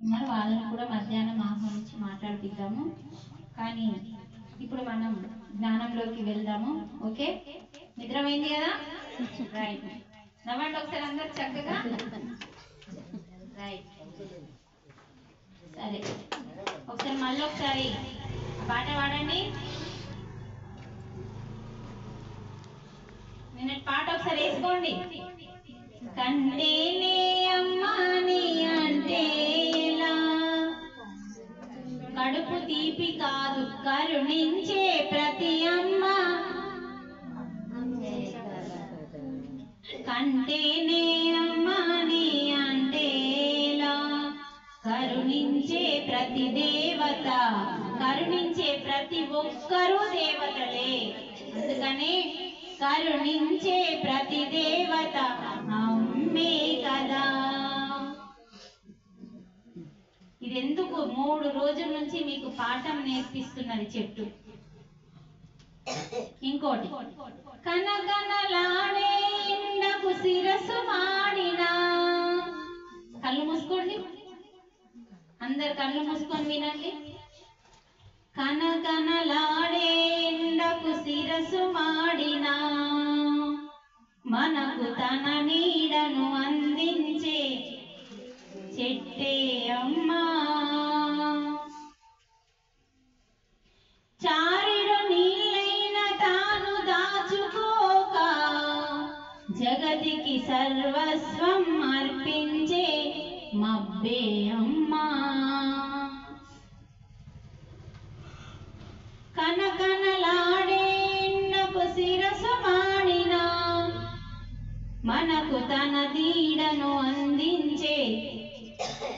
ఉన్నారు, వాళ్ళని కూడా మధ్యాహ్నం ఆహ్వానించి మాట్లాడిద్దాము. కానీ ఇప్పుడు మనం జ్ఞానంలోకి వెళ్దాము. ఓకే, నిద్రమైంది కదా, రైట్. నవ్వండి ఒకసారి అందరు చక్కగా, రైట్. సరే, ఒకసారి మళ్ళీ ఒకసారి పాట పాడండి. నిన్నటి పాట ఒకసారి వేసుకోండి. కంటేనే అమ్మాని అంటే కడుపు తీపి కాదు, కరుణించే ప్రతి అమ్మ. కంటేనే అమ్మాని అంటేలా కరుణించే ప్రతి దేవత, కరుణించే ప్రతి ఒక్కరూ దేవతలే. అందుకనే కరుణించే ప్రతి దేవత అమ్మే కదా. ఇది ఎందుకు 3 రోజుల నుంచి మీకు పాఠం నేర్పిస్తున్నది చెట్టు. ఇంకోటి, కనకనలాడే ఎండకు శిరస్సు మాడినా. కళ్ళు మూసుకోండి, అందరు కళ్ళు మూసుకొని వినండి. కనకనలాడే ఎండకు శిరస్సు మాడినా, మనకు తన నీడను అందించే చెట్టే అమ్మా. చారెడు నీళ్ళైన తాను దాచుకోక జగతికి సర్వస్వం అర్పించే మబ్బే అమ్మా. కనకనలాడే ఎండకు శిరస్సు మాడినా, మనకు తన నీడను అందించే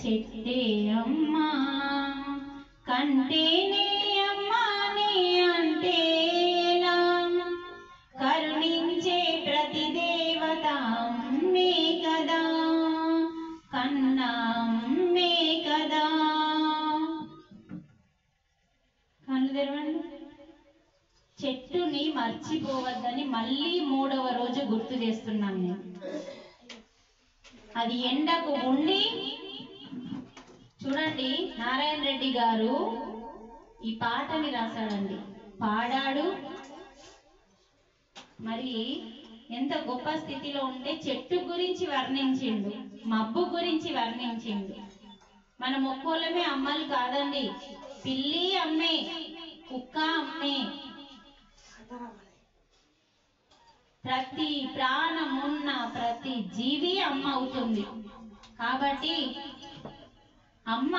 చెట్టే అమ్మా. కంటేనే అమ్మాని అంటేలా కరుణించే ప్రతి దేవత అమ్మే కదా, కన్నా అమ్మే కదా. కళ్ళు తెరవండి. చెట్టుని మర్చిపోవద్దని మళ్ళీ 3వ రోజు గుర్తు చేస్తున్నాను నేను. అది ఎండకు ఉండి, చూడండి, నారాయణ రెడ్డి గారు ఈ పాటని రాశాడండి, పాడాడు. మరి ఎంత గొప్ప స్థితిలో ఉంటే చెట్టు గురించి వర్ణించిండు, మబ్బు గురించి వర్ణించిండు. మన మొక్కోళ్ళమే అమ్మలు కాదండి, పిల్లి అమ్మే, కుక్క అమ్మే. ప్రతి ప్రాణం ఉన్న ప్రతి జీవి అమ్మ అవుతుంది. కాబట్టి అమ్మ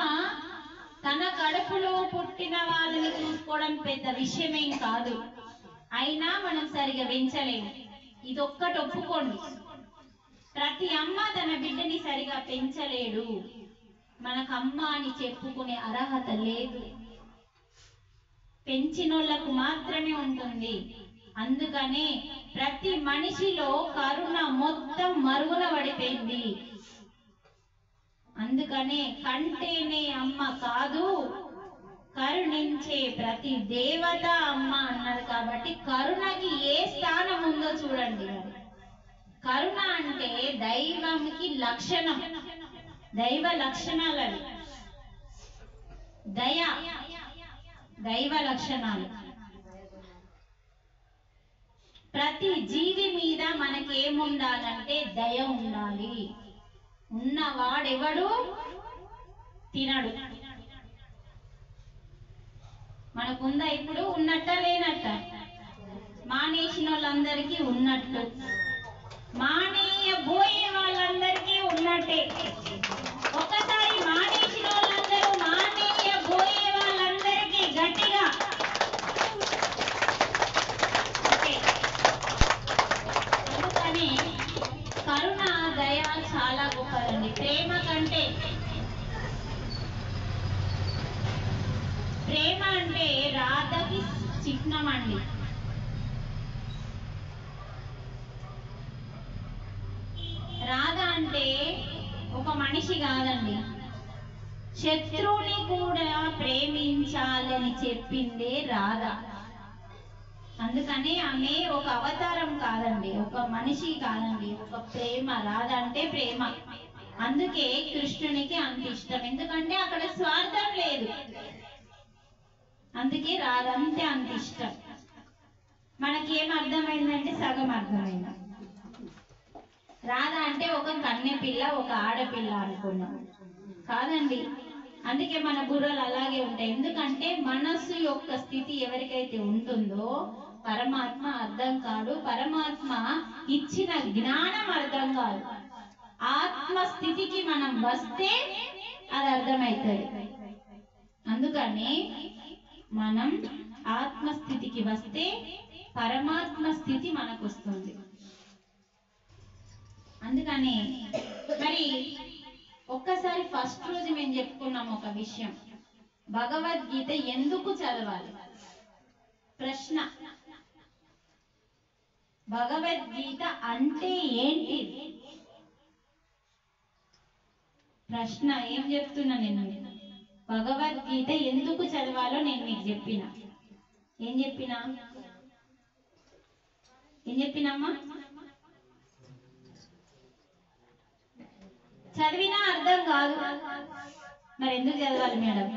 తన కడుపులో పుట్టిన వాళ్ళని చూసుకోవడం పెద్ద విషయమేం కాదు. అయినా మనం సరిగా పెంచలేము, ఇదొక్కటి ఒప్పుకోండి. ప్రతి అమ్మ తన బిడ్డని సరిగా పెంచలేడు. మనకు అమ్మ అని చెప్పుకునే అర్హత లేదు, పెంచినోళ్లకు మాత్రమే ఉంటుంది. అందుకనే ప్రతి మనిషిలో కరుణ మొత్తం మరుగున పడిపోయింది. అందుకనే కంటేనే అమ్మ కాదు, కరుణించే ప్రతి దేవత అమ్మ అన్నారు. కాబట్టి కరుణకి ఏ స్థానం ఉందో చూడండి. కరుణ అంటే దైవంకి లక్షణం, దైవ లక్షణాలు. దయ దైవ లక్షణాలు. ప్రతి జీవి మీద మనకేముండాలంటే దయ ఉండాలి. ఉన్నవాడెవడు తినడు. మనకుందా ఇప్పుడు? ఉన్నట్ట లేనట్ట? మానేసిన వాళ్ళందరికీ ఉన్నట్టు, మానేయబోయే వాళ్ళందరికీ ఉన్నట్టే. ఒకసారి మానేసిన వాళ్ళందరూ మానేయబోయే వాళ్ళందరికీ గట్టిగా అందుకని కరుణ దయ చాలా గొప్పదండి. ప్రేమ కంటే, ప్రేమ అంటే రాధకి చిహ్నం అండి. రాధ అంటే ఒక మనిషి కాదండి, శత్రువుని కూడా ప్రేమించాలని చెప్పిందే రాధ. అందుకని ఆమె ఒక అవతారం కాదండి, ఒక మనిషి కాదండి, ఒక ప్రేమ. రాధ అంటే ప్రేమ. అందుకే కృష్ణునికి అంత ఇష్టం, ఎందుకంటే అక్కడ స్వార్థం లేదు. అందుకే రాధ అంటే అంత ఇష్టం. మనకేం అర్థమైందంటే సగం అర్థమైంది. రాధ అంటే ఒక కన్నె పిల్ల, ఒక ఆడపిల్ల అనుకున్నాం, కాదండి. అందుకే మన బుర్రలు అలాగే ఉంటాయి. ఎందుకంటే మనస్సు యొక్క స్థితి ఎవరికైతే ఉంటుందో పరమాత్మ అర్థం కాడు, పరమాత్మ ఇచ్చిన జ్ఞానం అర్థం కాదు. ఆత్మ స్థితికి మనం వస్తే అది అర్థమవుతుంది. అందుకని మనం ఆత్మస్థితికి వస్తే పరమాత్మ స్థితి మనకు వస్తుంది. అందుకని మరి ఒక్కసారి ఫస్ట్ రోజు మేము చెప్పుకున్నాం ఒక విషయం, భగవద్గీత ఎందుకు చదవాలి ప్రశ్న. భగవద్గీత అంటే ఏంటి ప్రశ్న. ఏం చెప్తున్నా నేను, భగవద్గీత ఎందుకు చదవాలో నేను మీకు చెప్పిన. ఏం చెప్పినమ్మా? చదివినా అర్థం కాదు, మరి ఎందుకు చదవాలి మేడం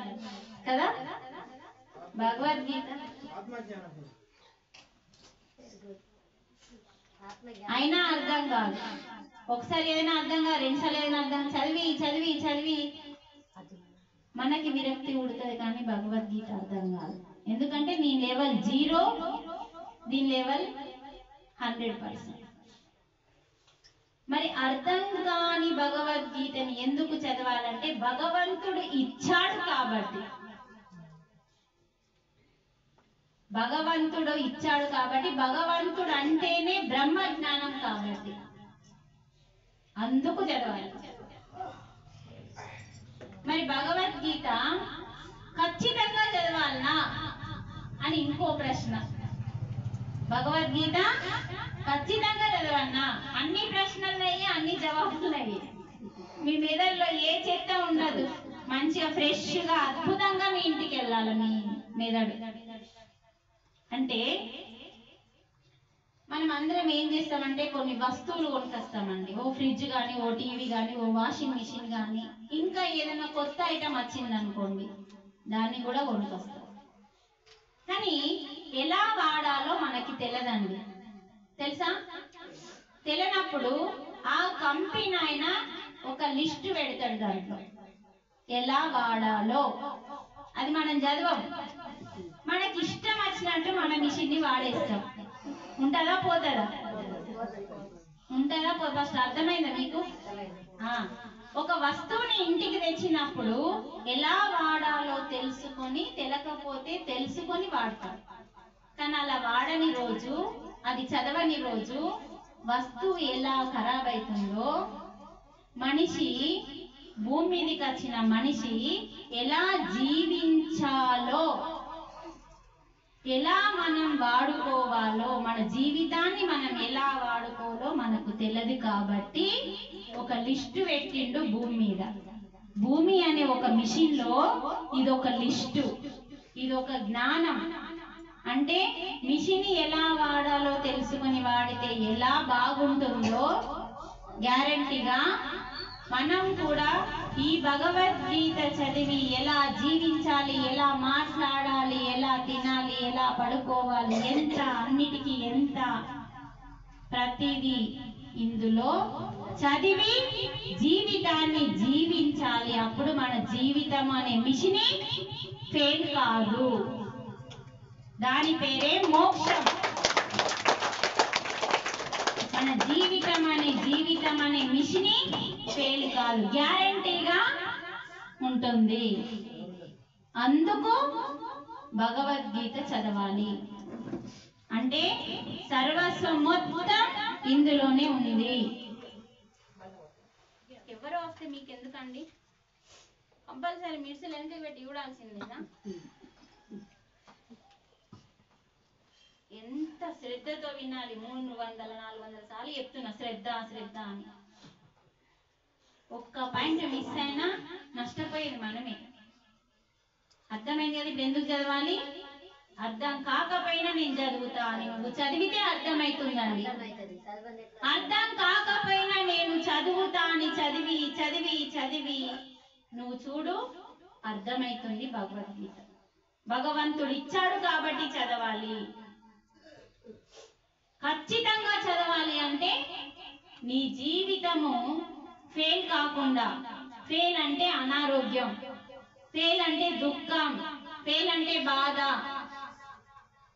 కదా? భగవద్గీత అయినా అర్థం కాదు. ఒకసారి ఏదైనా అర్థం కాదు, రెండుసార్లు ఏదైనా అర్థం, చదివి చదివి చదివి మనకి విరక్తి ఉడుతుంది, కానీ భగవద్గీత అర్థం కాదు. ఎందుకంటే నీ లెవెల్ 0, దీని లెవెల్ 100%. మరి అర్థం కాని భగవద్గీతని ఎందుకు చదవాలంటే భగవంతుడు ఇచ్చాడు కాబట్టి. భగవంతుడు ఇచ్చాడు కాబట్టి, భగవంతుడు అంటేనే బ్రహ్మ జ్ఞానం కాబట్టి అందుకు చదవాలి. మరి భగవద్గీత ఖచ్చితంగా చదవాలనా అని ఇంకో ప్రశ్న. భగవద్గీత ఖచ్చితంగా చదవాలనా? అన్ని ప్రశ్నలున్నాయి, అన్ని జవాబులున్నాయి. మీ మెదడులో ఏ చెత్త ఉండదు, మంచిగా ఫ్రెష్ గా అద్భుతంగా మీ ఇంటికి వెళ్ళాలి మీ మెదడు. అంటే మనం అందరం ఏం చేస్తామంటే కొన్ని వస్తువులు కొనుకొస్తామండి. ఓ ఫ్రిడ్జ్ కానీ, ఓ టీవీ కానీ, ఓ వాషింగ్ మిషన్ కానీ, ఇంకా ఏదైనా కొత్త ఐటమ్ వచ్చింది అనుకోండి, దాన్ని కూడా కొనుకొస్తాం. కానీ ఎలా వాడాలో మనకి తెలియదండి. తెలుసా? తెలియనప్పుడు ఆ కంపెనీ ఆయన ఒక లిస్ట్ పెడతాడు, దాంట్లో ఎలా వాడాలో. అది మనం చదవం, మనకి ఇష్టం వచ్చినట్టు మన మిషన్ని వాడేస్తాం. ఉంటుందా పోతుందా? ఉంటుందా పోతుందా? ఫస్ట్ అర్థమైందా మీకు? ఒక వస్తువుని ఇంటికి తెచ్చినప్పుడు ఎలా వాడాలో తెలుసుకొని, తెలకపోతే తెలుసుకొని వాడతాం. కానీ అలా వాడని రోజు, అది చదవని రోజు వస్తువు ఎలా ఖరాబ్ అవుతుందో, మనిషి భూమి మీదకి వచ్చిన మనిషి ఎలా జీవించాలో, ఎలా మనం వాడుకోవాలో, మన జీవితాన్ని మనం ఎలా వాడుకోవాలో మనకు తెలియదు. కాబట్టి ఒక లిస్టు పెట్టిండు భూమి మీద. భూమి అనే ఒక మిషన్ లో ఇదొక లిస్టు, ఇదొక జ్ఞానం. అంటే మిషన్ ఎలా వాడాలో తెలుసుకొని వాడితే ఎలా బాగుంటుందో గ్యారంటీగా మనం కూడా ఈ భగవద్గీత చదివి ఎలా జీవించాలి, ఎలా మాట్లాడాలి, ఎలా తినాలి, ఎలా పడుకోవాలి, ఎంత అన్నిటికీ ఎంత ప్రతిదీ ఇందులో చదివి జీవితాన్ని జీవించాలి. అప్పుడు మన జీవితం అనే మిషన్ ఫెయిల్ కాదు, దాని పేరే మోక్షం. మన జీవితం అనే మిషన్ ఫెయిల్ కాదు, గ్యారంటీగా ఉంటుంది. అందుకు భగవద్గీత చదవాలి. అంటే సర్వస్వం మొత్తం ఇందులోనే ఉంది. ఎవరో వస్తే మీకు ఎందుకండి, కంపల్సరీ మిర్సులు వెనక పెట్టి చూడాల్సిందేనా? ఎంత శ్రద్ధతో వినాలి. 300-400 సార్లు చెప్తున్నా శ్రద్ధ శ్రద్ధ అని. ఒక్క పాయింట్ మిస్ అయినా నష్టపోయేది మనమే. అర్థమైంది కదా? ఇప్పుడు ఎందుకు చదవాలి? అర్థం కాకపోయినా నేను చదువుతా అని నువ్వు చదివితే అర్థమవుతుందండి. అర్థం కాకపోయినా నేను చదువుతా అని చదివి చదివి చదివి నువ్వు చూడు అర్థమవుతుంది భగవద్గీత. భగవంతుడు ఇచ్చాడు కాబట్టి చదవాలి, ఖచ్చితంగా చదవాలి. అంటే నీ జీవితము ఫెయిల్ కాకుండా, ఫెయిల్ అంటే అనారోగ్యం, ఫెయిల్ అంటే దుఃఖం, ఫెయిల్ అంటే బాధ,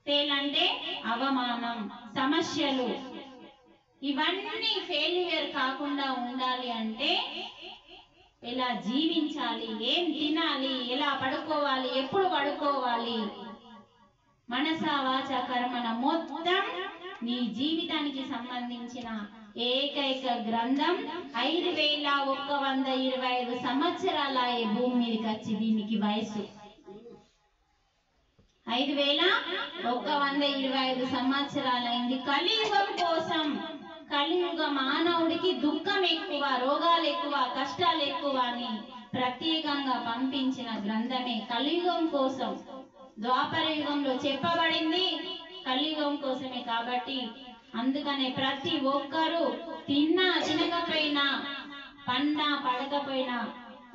ఫెయిల్ అంటే అవమానం, సమస్యలు, ఇవన్నీ ఫెయిల్యూర్ కాకుండా ఉండాలి అంటే ఎలా జీవించాలి, ఏం తినాలి, ఎలా పడుకోవాలి, ఎప్పుడు పడుకోవాలి, మనస వాచ కర్మణ మొత్తం నీ జీవితానికి సంబంధించిన ఏకైక గ్రంథం 5125 సంవత్సరాల ఈ భూమి మీదకి వచ్చి, దీనికి వయసు 5125 సంవత్సరాలైంది. కలియుగం కోసం, కలియుగ మానవుడికి దుఃఖం ఎక్కువ, రోగాలు ఎక్కువ, కష్టాలు ఎక్కువ అని ప్రత్యేకంగా పంపించిన గ్రంథమే కలియుగం కోసం. ద్వాపర యుగంలో చెప్పబడింది కలియుగం కోసమే. కాబట్టి అందుకనే ప్రతి ఒక్కరూ తిన్నా తినకపోయినా, పన్నా పడకపోయినా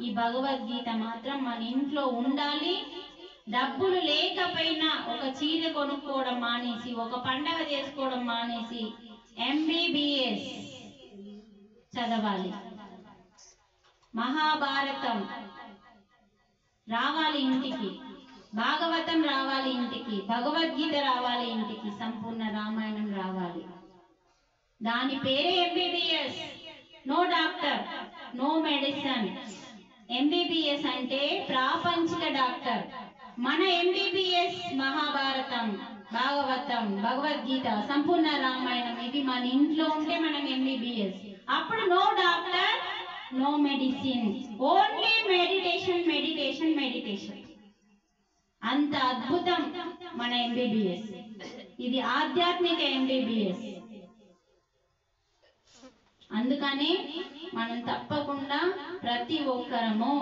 ఈ భగవద్గీత మాత్రం మన ఇంట్లో ఉండాలి. డబ్బులు లేకపోయినా ఒక చీర కొనుక్కోవడం మానేసి, ఒక పండగ చేసుకోవడం మానేసి MBBS చదవాలి. మహాభారతం రావాలి ఇంటికి, భాగవతం రావాలి ఇంటికి, భగవద్గీత రావాలి ఇంటికి, సంపూర్ణ రామాయణం రావాలి. దాని పేరే MBBS. No doctor, no medicine. MBBS అంటే ప్రాపంచిక డాక్టర్. మన MBBS మహాభారతం, భాగవతం, భగవద్గీత, సంపూర్ణ రామాయణం, ఇవి మన ఇంట్లో ఉంటే మనం MBBS. అప్పుడు no doctor, no medicine, only meditation, meditation, meditation. అంత అద్భుతం మన MBBS. ఇది ఆధ్యాత్మిక MBBS. అందుకని మనం తప్పకుండా ప్రతి ఒక్కరము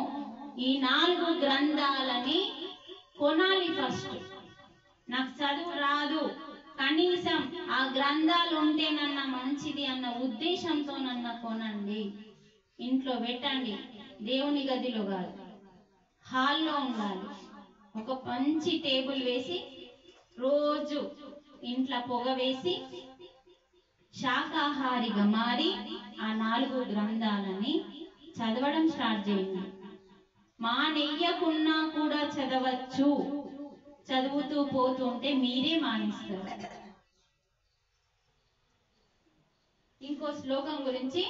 ఈ 4 గ్రంథాలని కొనాలి. ఫస్ట్ నాకు చదువు రాదు, కనీసం ఆ గ్రంథాలు ఉంటేనన్నా మంచిది అన్న ఉద్దేశంతోనన్నా కొనండి, ఇంట్లో పెట్టండి. దేవుని గదిలో కాదు, హాల్లో ఉండాలి. ఒక మంచి టేబుల్ వేసి, రోజు ఇంట్లో పొగ వేసి, శాకాహారిగా మారి ఆ 4 గ్రంథాలని చదవడం స్టార్ట్ చేయండి. మానేయకున్నా కూడా చదవచ్చు. చదువుతూ పోతుంటే మీరే మానేస్తారు. ఇంకో శ్లోకం గురించి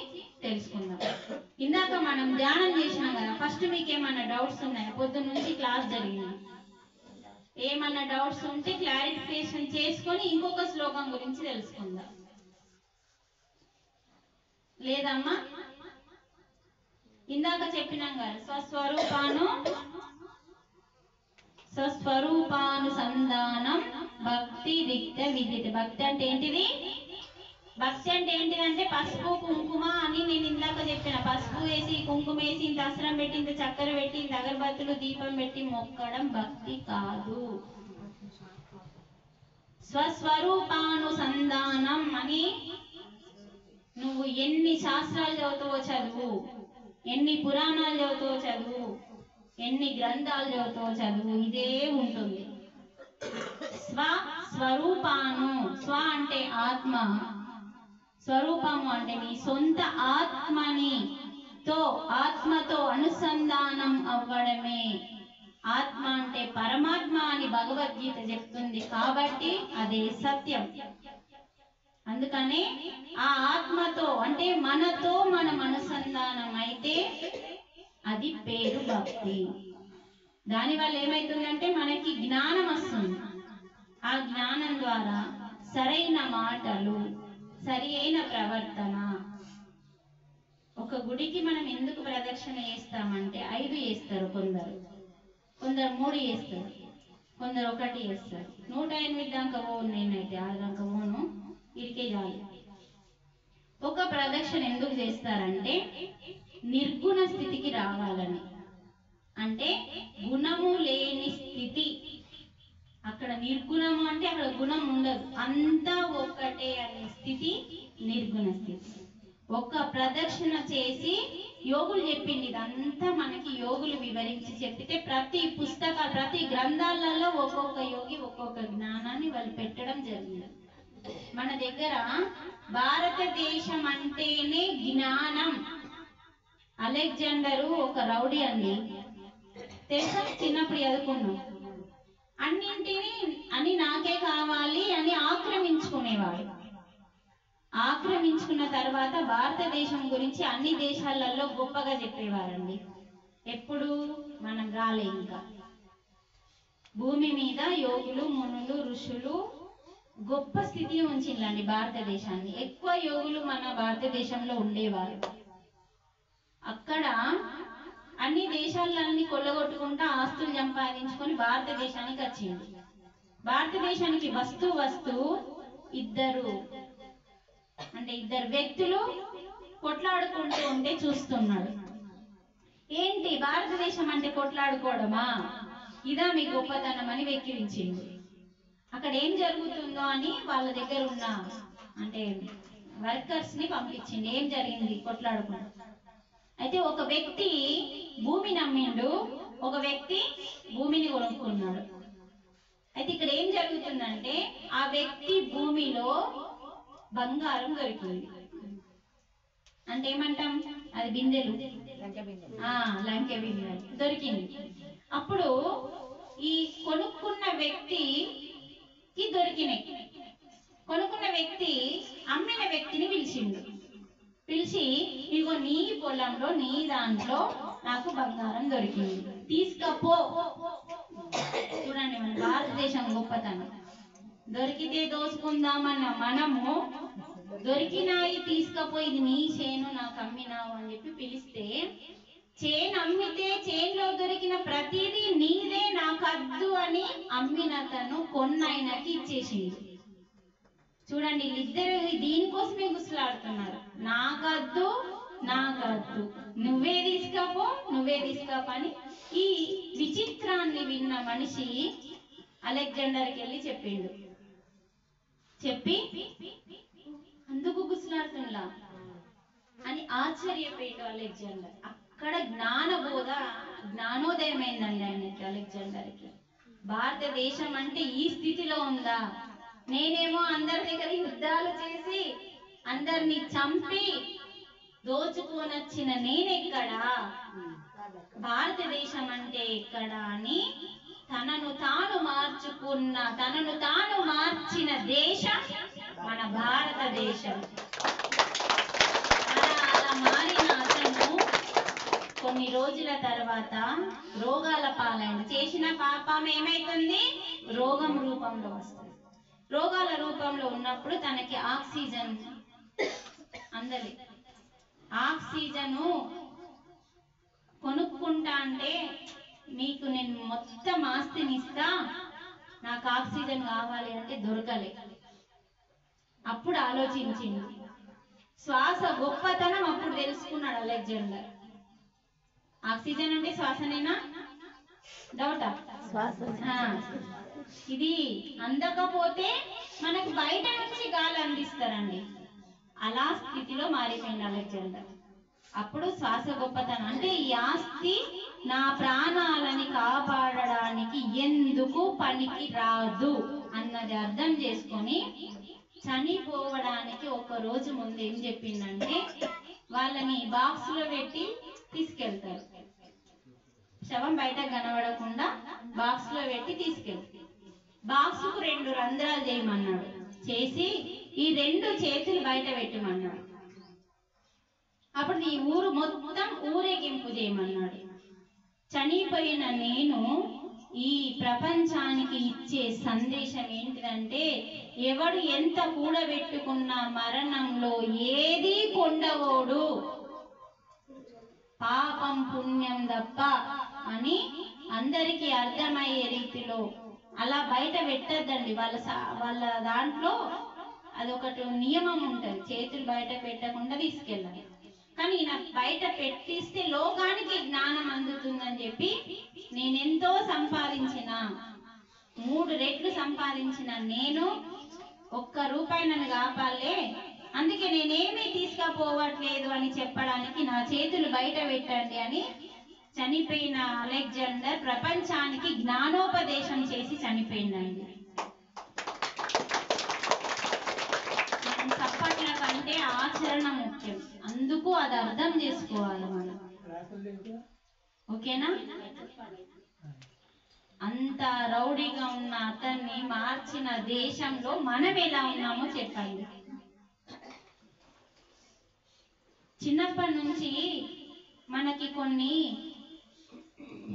తెలుసుకుందాం. ఇందాక మనం ధ్యానం చేసినాం కదా, ఫస్ట్ మీకు ఏమన్నా డౌట్స్ ఉన్నాయా? పొద్దున్న నుంచి క్లాస్ జరిగింది, ఏమన్నా డౌట్స్ ఉంటే క్లారిఫికేషన్ చేసుకొని ఇంకొక శ్లోకం గురించి తెలుసుకుందాం. లేదమ్మా? ఇందాక చెప్పినాం కదా, స్వస్వరూపానుసంధానం భక్తి దిక్త విదిత. భక్తి అంటే ఏంటిది? భక్తి అంటే ఏంటిదంటే పసుపు కుంకుమ అని నేను ఇందాక చెప్పిన. పసుపు వేసి, కుంకుమ వేసి, ఇంత అస్త్రం పెట్టి, ఇంత చక్కెర పెట్టి, ఇంత అగరబత్తులు దీపం పెట్టి మొక్కడం భక్తి కాదు. స్వస్వరూపానుసంధానం అని నువ్వు ఎన్ని శాస్త్రాలు చదువుతావో చదువు, ఎన్ని పురాణాలు చదువుతావో చదువు, ఎన్ని గ్రంథాలు చదువుతావో చదువు, ఇదే ఉంటుంది. స్వస్వరూపాను, స్వ అంటే ఆత్మ, స్వరూపము అంటే నీ సొంత ఆత్మతో అనుసంధానం అవ్వడమే. ఆత్మ అంటే పరమాత్మ అని భగవద్గీత చెప్తుంది. కాబట్టి అదే సత్యం. అందుకనే ఆ ఆత్మతో అంటే మనతో మనం అనుసంధానం అయితే అది పేరు భక్తి. దానివల్ల ఏమైతుందంటే మనకి జ్ఞానం వస్తుంది. ఆ జ్ఞానం ద్వారా సరైన మాటలు, సరి అయిన ప్రవర్తన. ఒక గుడికి మనం ఎందుకు ప్రదక్షిణ చేస్తామంటే 5 చేస్తారు కొందరు 3 చేస్తారు, కొందరు 1 చేస్తారు. 108 దాకా పోను, నేనైతే 6 దాకా పోను, ఇరికే చాలు. ఒక ప్రదక్షిణ ఎందుకు చేస్తారంటే నిర్గుణ స్థితికి రావాలని. అంటే గుణము లేని స్థితి. అక్కడ నిర్గుణము అంటే అక్కడ గుణం ఉండదు, అంతా ఒక్కటే అనే స్థితి నిర్గుణ స్థితి. ఒక్క ప్రదక్షిణ చేసి యోగులు చెప్పింది. ఇదంతా మనకి యోగులు వివరించి చెప్పితే ప్రతి ప్రతి గ్రంథాలలో ఒక్కొక్క యోగి ఒక్కొక్క జ్ఞానాన్ని వాళ్ళు పెట్టడం జరిగింది. మన దగ్గర భారతదేశం అంటేనే జ్ఞానం. అలెగ్జాండరు ఒక రౌడీ అండి, తెలుసా? చిన్నప్పుడు చదువుకున్నాం. అన్నింటినీ నాకే కావాలి అని ఆక్రమించుకునేవాడు. ఆక్రమించుకున్న తర్వాత భారతదేశం గురించి అన్ని దేశాలలో గొప్పగా చెప్పేవారండి. ఎప్పుడు మనం రాలే, ఇంకా భూమి మీద యోగులు, మునులు, ఋషులు గొప్ప స్థితి ఉంచిందండి భారతదేశాన్ని. ఎక్కువ యోగులు మన భారతదేశంలో ఉండేవారు. అక్కడ అన్ని దేశాలన్నీ కొల్లగొట్టుకుంటా ఆస్తులు సంపాదించుకొని భారతదేశానికి వచ్చింది. భారతదేశానికి వస్తూ ఇద్దరు వ్యక్తులు కొట్లాడుకుంటూ ఉంటే చూస్తున్నాడు. ఏంటి భారతదేశం అంటే కొట్లాడుకోవడమా, ఇదా మీ గొప్పతనం అని వెక్కిరించింది. అక్కడ ఏం జరుగుతుందో అని వాళ్ళ దగ్గర ఉన్న వర్కర్స్ ని పంపించింది. ఏం జరిగింది కొట్లాడుకుంటూ. అయితే ఒక వ్యక్తి భూమిని అమ్మిండు, ఒక వ్యక్తి భూమిని కొనుక్కున్నాడు. అయితే ఇక్కడ ఏం జరుగుతుందంటే ఆ వ్యక్తి భూమిలో బంగారం దొరికింది. అంటే ఏమంటాం, అది బిందెలు, లంకె బిందెలు దొరికింది. అప్పుడు ఈ కొనుక్కున్న వ్యక్తికి దొరికినాయి. కొనుక్కున్న వ్యక్తి అమ్మిన వ్యక్తిని పిలిచి ఇగో నీ పొలంలో నీ దాంట్లో నాకు బంగారం దొరికింది, తీసుకపో. చూడండి మన భారతదేశం గొప్పతనం. దొరికితే దోసుకుందామన్న మనము దొరికినాయి తీసుకపోయి, ఇది నీ చేను నాకు అమ్మినావు అని చెప్పి పిలిస్తే, చేను అమ్మితే చేనులో దొరికిన ప్రతిదీ నీదే నాకద్దు అని అమ్మినతను కొన్నైనకి ఇచ్చేసింది. చూడండి వీళ్ళిద్దరు దీనికోసమే గుసలాడుతున్నారు. నాకద్దు, నువ్వే తీసుకోపో అని. ఈ విచిత్రాన్ని విన్న మనిషి అలెగ్జాండర్కి వెళ్ళి చెప్పి అందుకు గుసలాడుతున్నా అని ఆశ్చర్యపోయాడు అలెగ్జాండర్. అక్కడ జ్ఞానోదయమైందండి ఆయనకి, అలెగ్జాండర్కి. భారతదేశం అంటే ఈ స్థితిలో ఉందా? నేనేమో అందరి దగ్గర యుద్ధాలు చేసి అందరిని చంపి దోచుకోనొచ్చిన నేనెక్కడా, భారతదేశం అంటే ఎక్కడ అని తనను తాను మార్చిన దేశం మన భారతదేశం. అలా మారిన అతను కొన్ని రోజుల తర్వాత రోగాల పాలైన. చేసిన పాపం ఏమైతుంది? రోగం రూపంలో వస్తుంది. రోగాల రూపంలో ఉన్నప్పుడు తనకి ఆక్సిజన్ అందలి. ఆక్సిజను కొనుక్కుంటా అంటే, మీకు నేను మొత్తం ఆస్తిని ఇస్తా, నాకు ఆక్సిజన్ కావాలి అంటే దొరకలే. అప్పుడు ఆలోచించింది. శ్వాస గొప్పతనం అప్పుడు తెలుసుకున్నాడు అలెగ్జాండర్. ఆక్సిజన్ అంటే శ్వాసనేనా? డౌటా? ఇది అందకపోతే మనకు బయట నుంచి గాలి అందిస్తారండి. అలా స్థితిలో మారిపోయింది అలెగ్జాండర్. అప్పుడు శ్వాస గొప్పతనం అంటే, ఈ ఆస్తి నా ప్రాణాలని కాపాడడానికి ఎందుకు పనికి రాదు అన్నది అర్థం చేసుకొని చనిపోవడానికి ఒక రోజు ముందు ఏం చెప్పిందంటే, వాళ్ళని బాక్స్ లో పెట్టి తీసుకెళ్తారు. శవం బయట కనబడకుండా బాక్స్ లో పెట్టి తీసుకెళ్తారు. బాక్స్ కు 2 రంధ్రాలు చేయమన్నాడు. చేసి ఈ 2 చేతులు బయట పెట్టమన్నాడు. అప్పుడు ఈ ఊరు మొత్తం ఊరేగింపు చేయమన్నాడు. చనిపోయిన నేను ఈ ప్రపంచానికి ఇచ్చే సందేశం ఏంటిదంటే, ఎవడు ఎంత కూడబెట్టుకున్న మరణంలో ఏది కొండవోడు, పాపం పుణ్యం తప్ప అని అందరికీ అర్థమయ్యే రీతిలో అలా బయట పెట్టద్దండి. వాళ్ళ దాంట్లో అదొకటి నియమం ఉంటుంది, చేతులు బయట పెట్టకుండా తీసుకెళ్ళాలి. కానీ నాకు బయట పెట్టిస్తే లోకానికి జ్ఞానం అందుతుందని చెప్పి నేనెంతో సంపాదించిన, 3 రెట్లు సంపాదించిన నేను 1 రూపాయి నన్ను కాపాలే అందుకే నేనేమీ తీసుకుపోవట్లేదు అని చెప్పడానికి నా చేతులు బయట పెట్టండి అని చనిపోయిన అలెగ్జాండర్ ప్రపంచానికి జ్ఞానోపదేశం చేసి చనిపోయిందండి. చప్పట్ల కంటే ఆచరణ ముఖ్యం, అందుకు అది అర్థం చేసుకోవాలి మనం. ఓకేనా? అంత రౌడీగా ఉన్న అతన్ని మార్చిన దేశంలో మనం ఎలా ఉన్నామో చెప్పండి. చిన్నప్పటి నుంచి మనకి కొన్ని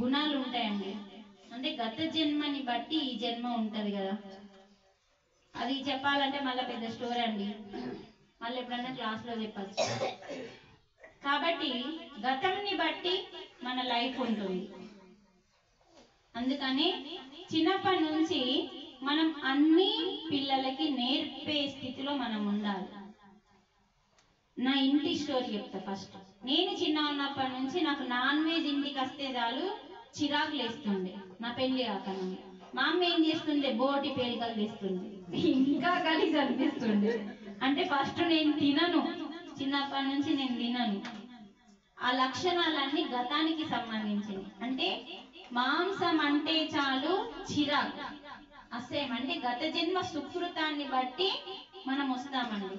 గుణాలు ఉంటాయండి. అంటే గత జన్మని బట్టి ఈ జన్మ ఉంటది కదా. అది చెప్పాలంటే మళ్ళీ పెద్ద స్టోరీ అండి, మళ్ళీ ఎప్పుడన్నా క్లాస్లో చెప్పచ్చు. కాబట్టి గతంని బట్టి మన లైఫ్ ఉంటుంది. అందుకని చిన్నప్పటి నుంచి మనం అన్ని పిల్లలకి నేర్పే స్థితిలో మనం ఉండాలి. నా ఇంటి స్టోరీ చెప్తా ఫస్ట్. నేను చిన్న ఉన్నప్పటి నుంచి నాకు నాన్ వెజ్ ఇంటికి వస్తే చాలు చిరాకులు వేస్తుండే. నా పెళ్లి కాకనా మా అమ్మ ఏం చేస్తుండే, బోటి పేలికలు తెస్తుండే, ఇంకా కలిసి అనిపిస్తుండే. అంటే ఫస్ట్ నేను తినను, చిన్నప్పటి నుంచి నేను తినను. ఆ లక్షణాలన్నీ గతానికి సంబంధించినవి. అంటే మాంసం అంటే చాలు చిరాకు, అసహ్యం. అంటే గత జన్మ సుకృతాన్ని బట్టి మనం వస్తామండి.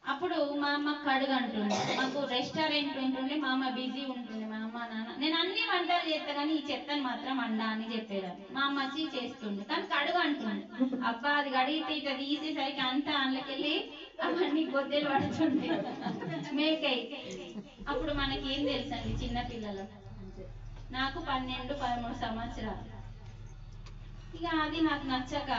అప్పుడు మా అమ్మ కడుగు అంటుండే, మాకు రెస్టారెంట్ ఉంటుండే, మా అమ్మ బిజీ ఉంటుండే. మా అమ్మ నాన్న నేను అన్ని వంటలు చేస్తా కానీ ఈ చెత్తను మాత్రం అండా అని చెప్పేదాన్ని. మా అమ్మ వచ్చి చేస్తుండే, కానీ కడుగు అంటుండే. అబ్బా అది కడిగితే ఇట్లా తీసేసరికి అంతా అందులోకెళ్ళి అవన్నీ గొద్దెలు పడుతుండే మేకై. అప్పుడు మనకి ఏం తెలుసండి, చిన్నపిల్లలు. నాకు 12-13 సంవత్సరాలు. ఇక అది నాకు నచ్చక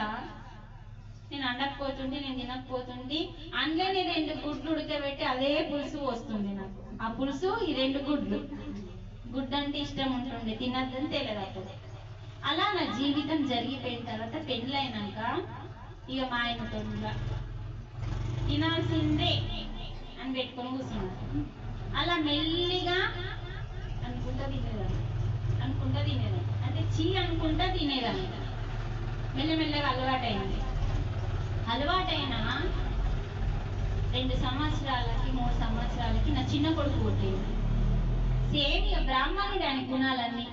నేను అండకపోతుంటే, నేను తినకపోతుంటే, అందులోనే 2 గుడ్లు ఉడకబెట్టి అదే పులుసు వస్తుంది నాకు. ఆ పులుసు ఈ 2 గుడ్లు, గుడ్డు అంటే ఇష్టం ఉంటుండే, తినద్దని తెలియదు అప్పుడు. అలా నా జీవితం జరిగిపోయిన తర్వాత పెళ్ళైనాక ఇక మా ఆయనతో తినాల్సిందే అని పెట్టుకొని కూర్చున్నాను. అలా మెల్లిగా అనుకుంటా తినేదాన్ని, అంటే చీ అనుకుంటా తినేదాన్ని. మెల్లమెల్లగా అలవాటైంది. అలవాటైన 2 సంవత్సరాలకి 3 సంవత్సరాలకి నా చిన్న కొడుకు పుట్టింది. సేమ్ ఇక బ్రాహ్మణుడు అని గుణాలన్నీ.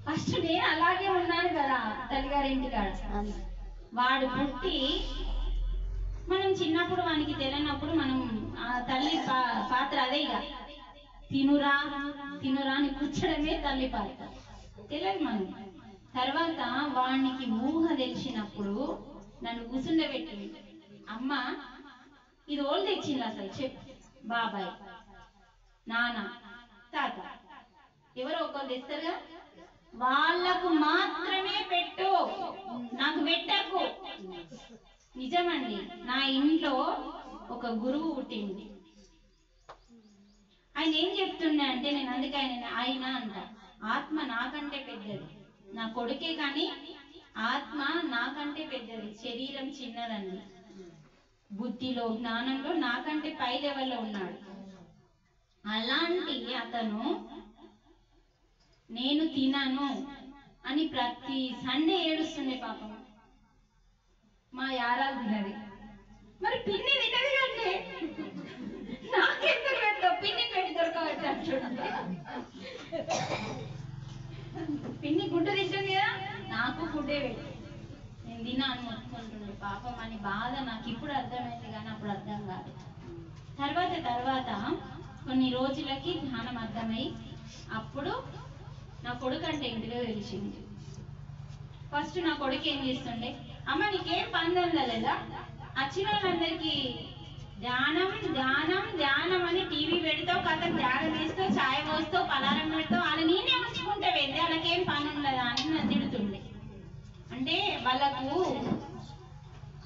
ఫస్ట్ నేను అలాగే ఉన్నాను కదా తల్లిగారింటి కాడ. వాడు పుట్టి మనం చిన్నప్పుడు వానికి తెలియనప్పుడు మనం ఆ తల్లి పాత్ర అదే, ఇక తినురా అని కూర్చడమే తల్లి పాత్ర, తెలియదు మనం. తర్వాత వానికి ఊహ తెలిసినప్పుడు నన్ను కూర్చుండబెట్టింది. అమ్మ ఇది ఓళ్ళు తెచ్చింది అసలు చెప్పు, బాబాయ్, నాన్న, తాత ఎవరో ఒకరు తెస్తారుగా, వాళ్ళకు మాత్రమే పెట్టు, నాకు పెట్టకు. నిజమండి, నా ఇంట్లో ఒక గురువు పుట్టింది. ఆయన ఏం చెప్తుండే అంటే, నేను అందుకే ఆయన అంట, ఆత్మ నాకంటే పెద్దది, నా కొడుకే కానీ ఆత్మ నాకంటే పెద్దది, శరీరం చిన్నదండి, బుద్ధిలో జ్ఞానంలో నాకంటే పై లెవెల్లో ఉన్నాడు. అలాంటి అతను నేను తినను అని ప్రతి సండే ఏడుస్తుండే పాపం. మా యారాలు తినది, మరి పిన్ని తినది కంటే నాకెందుకు పెడతావు, పిన్ని పెట్టి దొరకబట్టి అంటుండే. పిన్ని గుడ్డు తింటుంది కదా, నాకు గుడ్డే పెట్టి నేను తినా అని మొత్తుకుంటుండే పాపం. అని బాధ నాకు ఇప్పుడు అర్థమైంది కానీ అప్పుడు అర్థం కాదు. తర్వాత కొన్ని రోజులకి ధ్యానం అర్థమై అప్పుడు నా కొడుకు అంటే ఇంటిలో తెలిసింది. ఫస్ట్ నా కొడుకు ఏం చేస్తుండే, అమ్మ నీకేం పని లేదా, వచ్చిన వాళ్ళందరికీ ధ్యానం ధ్యానం ధ్యానం అని టీవీ పెడతావు, కథ ధ్యానం వేస్తావు, ఛాయ్ పోస్తావు, పలారం పెడతావు, వాళ్ళ నేనే ఉంచుకుంటే వెళ్తే వాళ్ళకేం పని ఉండదా అని నన్ను తిడుతుండే. అంటే వాళ్ళకు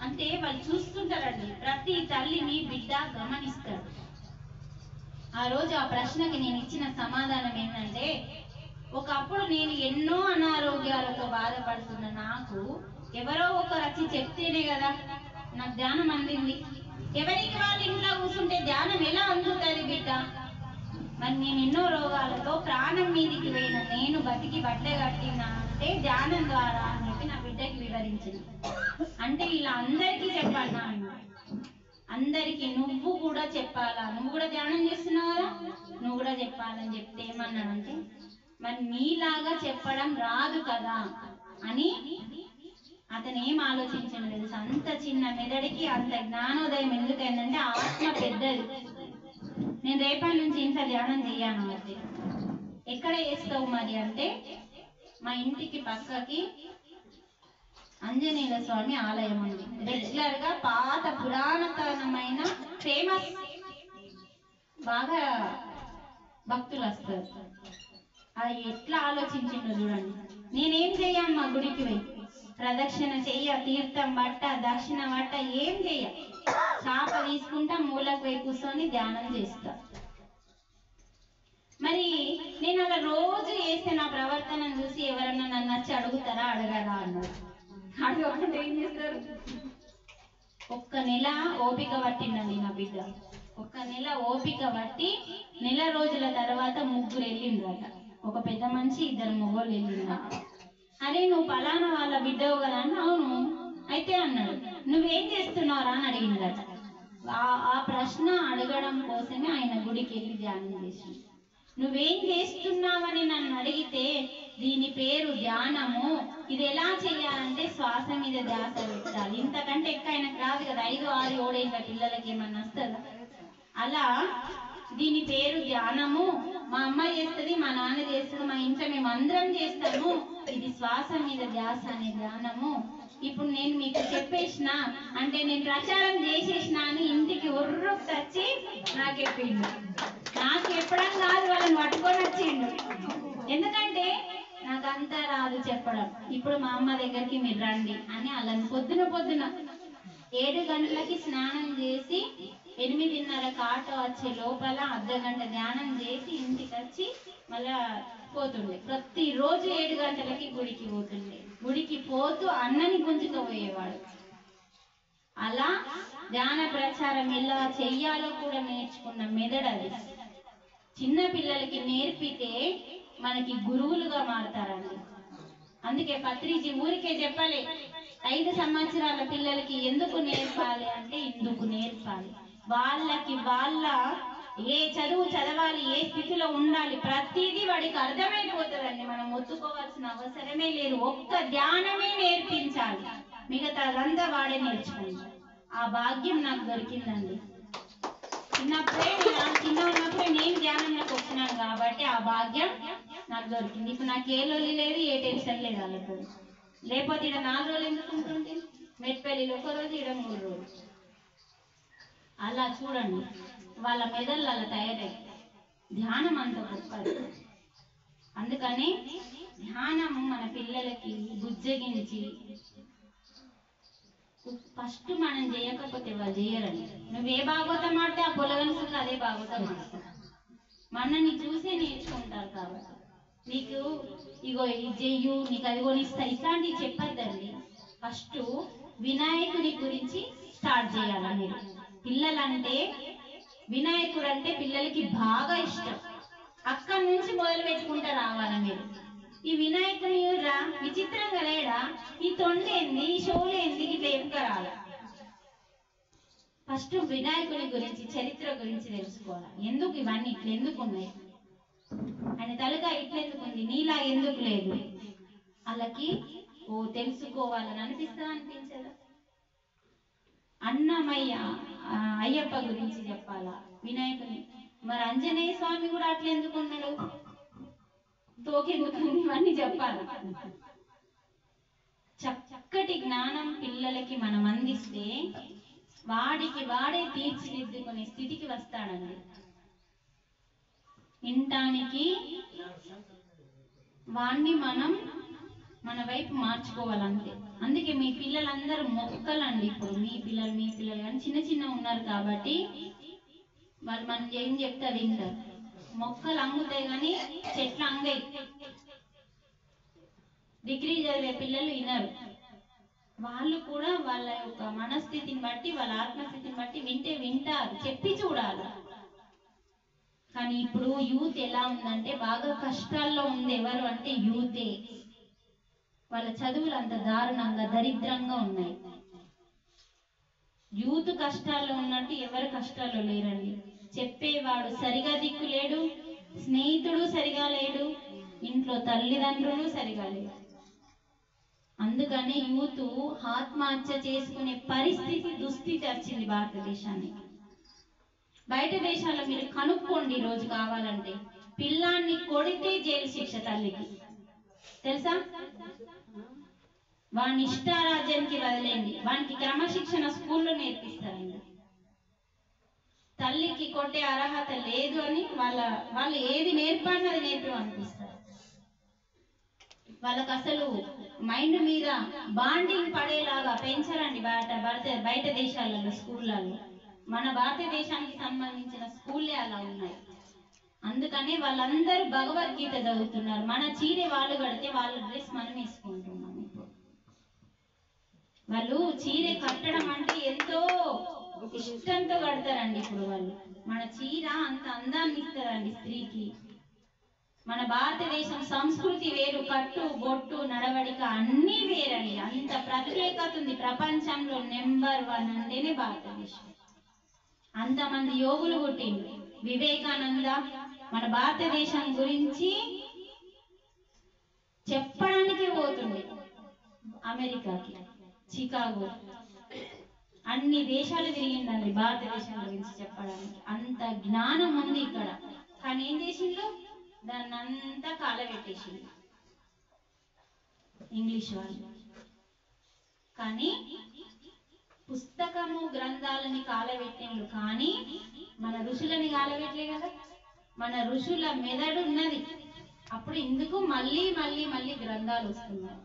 అంటే వాళ్ళు చూస్తుంటారండి, ప్రతి తల్లిని బిడ్డ గమనిస్తారు. ఆ రోజు ఆ ప్రశ్నకి నేను ఇచ్చిన సమాధానం ఏంటంటే, ఒకప్పుడు నేను ఎన్నో అనారోగ్యాలతో బాధపడుతున్న నాకు ఎవరో ఒకరు వచ్చి చెప్తేనే కదా నాకు ధ్యానం అందింది. ఎవరికి వాళ్ళ ఇంట్లో కూర్చుంటే ధ్యానం ఎలా అందుతుంది బిడ్డ? మరి నేను ఎన్నో రోగాలతో ప్రాణం మీదికి పోయిన నేను బతికి బట్టలు కట్టినా అంటే ధ్యానం ద్వారా అని చెప్పి నా బిడ్డకి వివరించిన. అంటే ఇలా అందరికీ చెప్పాలి. అందరికి నువ్వు కూడా చెప్పాలా, నువ్వు కూడా ధ్యానం చేస్తున్నావు కదా, నువ్వు కూడా చెప్పాలని చెప్తే ఏమన్నాడంటే, మరి నీలాగా చెప్పడం రాదు కదా అని అతను ఏం ఆలోచించండి తెలుసు. అంత చిన్న మెదడికి అంత జ్ఞానోదయం ఎందుకైందంటే ఆత్మ పెద్దది. నేను రేపటి నుంచి ఇంట్లో ధ్యానం చెయ్యాను. అయితే ఎక్కడ చేస్తావు మరి అంటే, మా ఇంటికి పక్కకి ఆంజనేయ స్వామి ఆలయం ఉంది. రెగ్యులర్ గా పాత పురాతనమైన ఫేమస్, బాగా భక్తులు వస్తారు. అది ఎట్లా ఆలోచించిండో చూడండి. నేనేం చెయ్యమ్మా గుడికి పోయి ప్రదక్షిణ చెయ్య, తీర్థం బట్ట, దక్షిణ బట్ట ఏం చెయ్య, చాప తీసుకుంటా మూలకు పోయి కూర్చొని ధ్యానం చేస్తా. మరి నేను అలా రోజు చేస్తే నా ప్రవర్తన చూసి ఎవరన్నా నన్ను వచ్చి అడుగుతారా అడగరా అన్నారు. అడగకుండా ఏం చేస్తారు? ఒక్క నెల ఓపిక పట్టిందండి నా బిడ్డ. ఒక్క నెల ఓపిక పట్టి నెల రోజుల తర్వాత ముగ్గురు వెళ్ళిండ్రట. ఒక పెద్ద మనిషి, ఇద్దరు మొగోళ్ళు వెళ్ళిండ్రట. అరే నువ్వు పలానా వాళ్ళ బిడ్డవు కదా అంటే, అవును అయితే అన్నాడు. నువ్వేం చేస్తున్నారా అని అడిగిందట. ఆ ప్రశ్న అడగడం కోసమే ఆయన గుడికి వెళ్ళి ధ్యానం చేసింది. నువ్వేం చేస్తున్నావని నన్ను అడిగితే దీని పేరు ధ్యానము. ఇది ఎలా చేయాలంటే శ్వాస మీద ధ్యాస పెట్టాలి. ఇంతకంటే ఎక్కైనా రాదు కదా. 5, 6, 7 ఏళ్ళ పిల్లలకి ఏమన్నా వస్తుందా? అలా దీని పేరు ధ్యానము. మా అమ్మ చేస్తుంది, మా నాన్న చేస్తుంది, మా ఇంట్లో మేము అందరం చేస్తాము. ఇది శ్వాస మీద ధ్యాస అనే ధ్యానము. ఇప్పుడు నేను మీకు చెప్పేసిన అంటే నేను ప్రచారం చేసేసిన అని ఇంటికి ఒర్రకు వచ్చి నాకు చెప్పిండు. నాకు చెప్పడం కాదు, వాళ్ళని పట్టుకొని వచ్చిండు. ఎందుకంటే నాకు అంతా రాదు చెప్పడం. ఇప్పుడు మా అమ్మ దగ్గరికి మీరు రండి అని వాళ్ళని పొద్దున 7 గంటలకి స్నానం చేసి 8:30 ఆటో వచ్చే లోపల అర్ధగంట ధ్యానం చేసి ఇంటికి వచ్చి మళ్ళా పోతుండే. ప్రతిరోజు 7 గంటలకి గుడికి పోతుండే. గుడికి పోతూ అన్నని గుంజుకుపోయేవాడు. అలా ధ్యాన ప్రచారం ఎలా చెయ్యాలో కూడా నేర్చుకున్న మెదడు అది. చిన్న పిల్లలకి నేర్పితే మనకి గురువులుగా మారతారండి. అందుకే పత్రిజీ ఊరికే చెప్పలే 5 సంవత్సరాల పిల్లలకి ఎందుకు నేర్పాలి అంటే ఇందుకు నేర్పాలి. వాళ్ళకి వాళ్ళ ఏ చదువు చదవాలి, ఏ స్థితిలో ఉండాలి, ప్రతిదీ వాడికి అర్థమైపోతుందండి. మనం ఒత్తుకోవాల్సిన అవసరమే లేదు. ఒక్క ధ్యానమే నేర్పించాలి, మిగతాదంతా వాడే నేర్చుకుంటాడు. ఆ భాగ్యం నాకు దొరికిందండి. చిన్న ఉన్నప్పుడే నేను ధ్యానంలోకి వచ్చినాను కాబట్టి ఆ భాగ్యం నాకు దొరికింది. ఇప్పుడు నాకు ఏ లొల్లి లేదు, ఏ టెన్షన్ లేదు వాళ్ళతో. లేకపోతే ఇక్కడ 4 రోజులు ఎందుకు ఉంటుంటే, మెట్పల్లిలో 1 రోజు, ఇక్కడ 3 రోజులు. అలా చూడండి వాళ్ళ మెదళ్ళు అలా తయారై. ధ్యానం అంత గొప్పది. అందుకని ధ్యానము మన పిల్లలకి బుజ్జగించి ఫస్ట్ మనం చేయకపోతే వాళ్ళు చేయరండి. నువ్వే భాగవతం ఆడితే ఆ పొలగనుసులు అదే భాగవతం ఆడతారు. మనని చూసే నేర్చుకుంటారు. కాబట్టి నీకు ఇగో ఇది చెయ్యు, నీకు అది కొనిస్తా, ఇట్లాంటివి చెప్పద్దండి. ఫస్ట్ వినాయకుడి గురించి స్టార్ట్ చేయాలి మీరు. పిల్లలంటే వినాయకుడు అంటే పిల్లలకి బాగా ఇష్టం. అక్కడి నుంచి మొదలు పెట్టుకుంటా రావాలి మీరు. ఈ వినాయకుని రా విచిత్రంగా లేడా, ఈ తొండేంది, ఈ షోలేంది, ఇట్లా ఎప్పుకరాల. ఫస్ట్ వినాయకుడి గురించి చరిత్ర గురించి తెలుసుకోవాలి. ఎందుకు ఇవన్నీ ఇట్లా ఎందుకు ఉన్నాయి, ఆయన తలగా ఇట్లెందుకు ఉంది, నీలా ఎందుకు లేదు, వాళ్ళకి తెలుసుకోవాలని అనిపించదా? అన్నమయ్య అయ్యప్ప గురించి చెప్పాలా, వినాయకుని. మరి ఆంజనేయ స్వామి కూడా అట్లా ఎందుకు ఉన్నాడు, తోకెందుకు, ఇవన్నీ చెప్పాలి. చక్కటి జ్ఞానం పిల్లలకి మనం అందిస్తే వాడికి వాడే తీర్చిదిద్దుకునే స్థితికి వస్తాడండి. వినటానికి వాణ్ణి మనం మన వైపు మార్చుకోవాలంతే. అందుకే మీ పిల్లలందరూ మొక్కలండి. ఇప్పుడు మీ పిల్లలు కానీ చిన్న ఉన్నారు కాబట్టి వాళ్ళు మనం ఏం చెప్తే అది వింటారు. మొక్కలు అంగుతాయి కానీ చెట్లు అంగాయి. డిగ్రీ చదివే పిల్లలు వినరు. వాళ్ళు కూడా వాళ్ళ యొక్క మనస్థితిని బట్టి, వాళ్ళ ఆత్మస్థితిని బట్టి వింటారు, చెప్పి చూడాలి. కానీ ఇప్పుడు యూత్ ఎలా ఉందంటే బాగా కష్టాల్లో ఉంది. ఎవరు అంటే యూతే. వాళ్ళ చదువులు అంత దారుణంగా దరిద్రంగా ఉన్నాయి. యూత్ కష్టాల్లో ఉన్నట్టు ఎవరు కష్టాల్లో లేరండి. చెప్పేవాడు సరిగా దిక్కు లేడు, స్నేహితుడు సరిగా లేడు, ఇంట్లో తల్లిదండ్రులు సరిగా లేరు. అందుకని యూత్ ఆత్మహత్య చేసుకునే పరిస్థితి, దుస్థితి వచ్చింది భారతదేశానికి. బయట దేశాల్లో మీరు కనుక్కోండి, రోజు కావాలంటే పిల్లాన్ని కొడితే జైలు శిక్ష తల్లికి, తెలుసా? వాడిని ఇష్టారాజ్యానికి వదిలేండి, వానికి క్రమశిక్షణ స్కూల్లో నేర్పిస్తారండి. తల్లికి కొట్టే అర్హత లేదు అని వాళ్ళు ఏది నేర్పని అది నేర్పి అనిపిస్తారు. వాళ్ళకి అసలు మైండ్ మీద బాండింగ్ పడేలాగా పెంచరండి బయట దేశాలలో స్కూళ్ళల్లో. మన భారతదేశానికి సంబంధించిన స్కూళ్ళే అలా ఉన్నాయి. అందుకనే వాళ్ళందరూ భగవద్గీత చదువుతున్నారు. మన చీరే వాళ్ళు కడితే వాళ్ళ డ్రెస్ మనం వేసుకుంటున్నాం. ఇప్పుడు వాళ్ళు చీర కట్టడం అంటే ఎంతో ఇష్టంతో కడతారండి. ఇప్పుడు వాళ్ళు మన చీర అంత అందాన్ని ఇస్తారండి స్త్రీకి. మన భారతదేశం సంస్కృతి వేరు, కట్టు బొట్టు నడవడిక అన్నీ వేరండి. అంత ప్రత్యేకత ఉంది. ప్రపంచంలో నెంబర్ 1 అంటేనే భారతదేశం. అంతమంది యోగులు పుట్టిండు. వివేకానంద మన భారతదేశం గురించి చెప్పడానికి పోతుంది అమెరికాకి, చికాగో, అన్ని దేశాలు తిరిగిందండి భారతదేశం గురించి చెప్పడానికి. అంత జ్ఞానం ఉంది ఇక్కడ. కానీ ఏం చేసిండు? దాన్ని అంతా కాలబెట్టేసిండు ఇంగ్లీష్ వాళ్ళు. కానీ పుస్తకము గ్రంథాలని కాలబెట్టిండు, కానీ మన ఋషులని కాలబెట్టలే కదా. మన ఋషుల మెదడు ఉన్నది. అప్పుడు ఇందుకు మళ్ళీ మళ్ళీ మళ్ళీ గ్రంథాలు వస్తున్నాయి.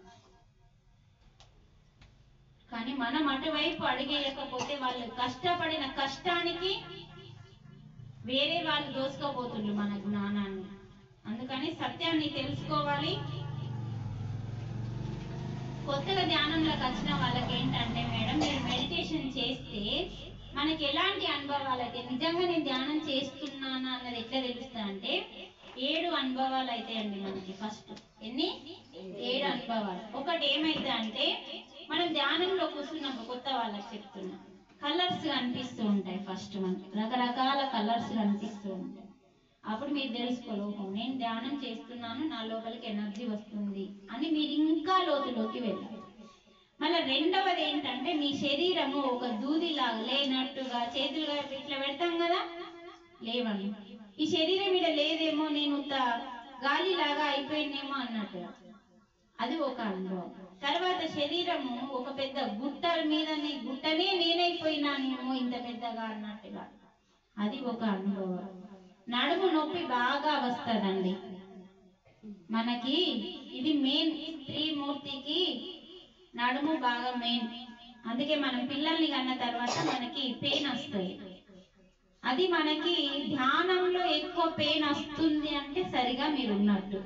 కానీ మనం అటువైపు అడిగేయకపోతే వాళ్ళు కష్టపడిన కష్టానికి వేరే వాళ్ళు దోసుకోపోతుండ్రు మన జ్ఞానాన్ని. అందుకని సత్యాన్ని తెలుసుకోవాలి. కొత్తగా ధ్యానంలోకి వచ్చిన వాళ్ళకి ఏంటంటే, మేడం మీరు మెడిటేషన్ చేస్తే మనకి ఎలాంటి అనుభవాలు అయితే, నిజంగా నేను ధ్యానం చేస్తున్నానా అన్నది ఎట్లా తెలుస్తా అంటే, 7 అనుభవాలు అయితే అండి మనకి. ఫస్ట్ ఎన్ని? 7 అనుభవాలు. ఒకటి ఏమైతే అంటే, మనం ధ్యానంలో కూర్చున్నప్పుడు, కొత్త వాళ్ళకి చెప్తున్నా, కలర్స్ కనిపిస్తూ ఉంటాయి. ఫస్ట్ మనకి రకరకాల కలర్స్ కనిపిస్తూ ఉంటాయి. అప్పుడు మీరు తెలుసుకోలేము, నేను ధ్యానం చేస్తున్నాను, నా లోపలికి ఎనర్జీ వస్తుంది అని మీరు ఇంకా లోతులోకి వెళ్ళాలి. మళ్ళీ రెండవది ఏంటంటే, మీ శరీరము ఒక దూదిలాగా లేనట్టుగా, చేతులుగా ఇట్లా పెడతాం కదా, లేవని ఈ శరీరం మీద లేదేమో, నేను గాలిలాగా అయిపోయిందేమో అన్నట్టుగా, అది ఒక అనుభవం. తర్వాత శరీరము ఒక పెద్ద గుట్ట మీదనే, గుట్టనే నేనైపోయినానేమో ఇంత పెద్దగా అన్నట్టుగా, అది ఒక అనుభవం. నడుము నొప్పి బాగా వస్తుందండి మనకి. ఇది మెయిన్. స్త్రీమూర్తికి నడుము బాగా మెయిన్. అందుకే మనం పిల్లల్ని కన్న తర్వాత మనకి పెయిన్ వస్తుంది. అది మనకి ధ్యానంలో ఎక్కువ పెయిన్ వస్తుంది అంటే సరిగా మీరు ఉన్నట్టు.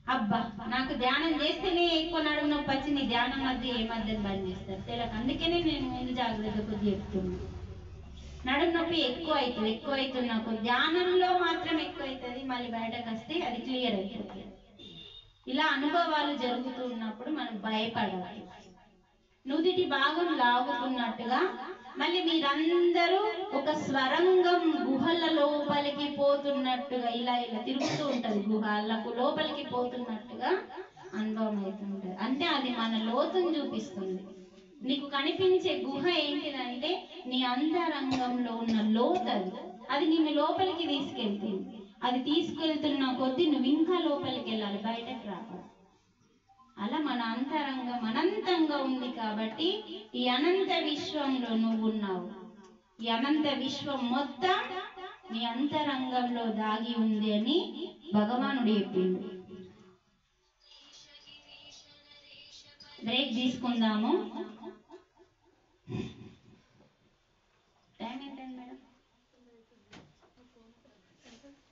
అబ్బా నాకు ధ్యానం చేస్తేనే ఎక్కువ నడుము నొప్పి వచ్చింది, ధ్యానం మధ్య ఏ మధ్య బంద్ చేస్తారు తెలియక. అందుకనే నేను ముందు జాగ్రత్తగా చెప్తున్నాను. నడుము నొప్పి ఎక్కువ అవుతుంది నాకు, ధ్యానంలో మాత్రం ఎక్కువ అవుతుంది, మళ్ళీ బయటకు వస్తే అది క్లియర్ అయిపోతుంది. ఇలా అనుభవాలు జరుగుతూ ఉన్నప్పుడు మనం భయపడాలి. నుదిటి భాగం లాగుతున్నట్టుగా, మళ్ళీ మీరందరూ ఒక స్వరంగం గుహల లోపలికి పోతున్నట్టుగా, ఇలా ఇలా తిరుగుతూ ఉంటది, గుహలకు లోపలికి పోతున్నట్టుగా అనుభవం అవుతుంటది. అంటే అది మన లోతును చూపిస్తుంది. నీకు కనిపించే గుహ ఏంటిదంటే నీ అంతరంగంలో ఉన్న లోతు. అది నిన్ను లోపలికి తీసుకెళ్తుంది. అది తీసుకెళ్తున్న కొద్దీ నువ్వు ఇంకా లోపలికి వెళ్ళాలి, బయటకు రావాలి. అలా మన అంతరంగం అనంతంగా ఉంది కాబట్టి ఈ అనంత విశ్వంలో నువ్వు ఉన్నావు. ఈ అనంత విశ్వం మొత్తం నీ అంతరంగంలో దాగి ఉంది అని భగవానుడు చెప్పిండు. బ్రేక్ తీసుకుందాము. టైం ఏంటండి మేడం?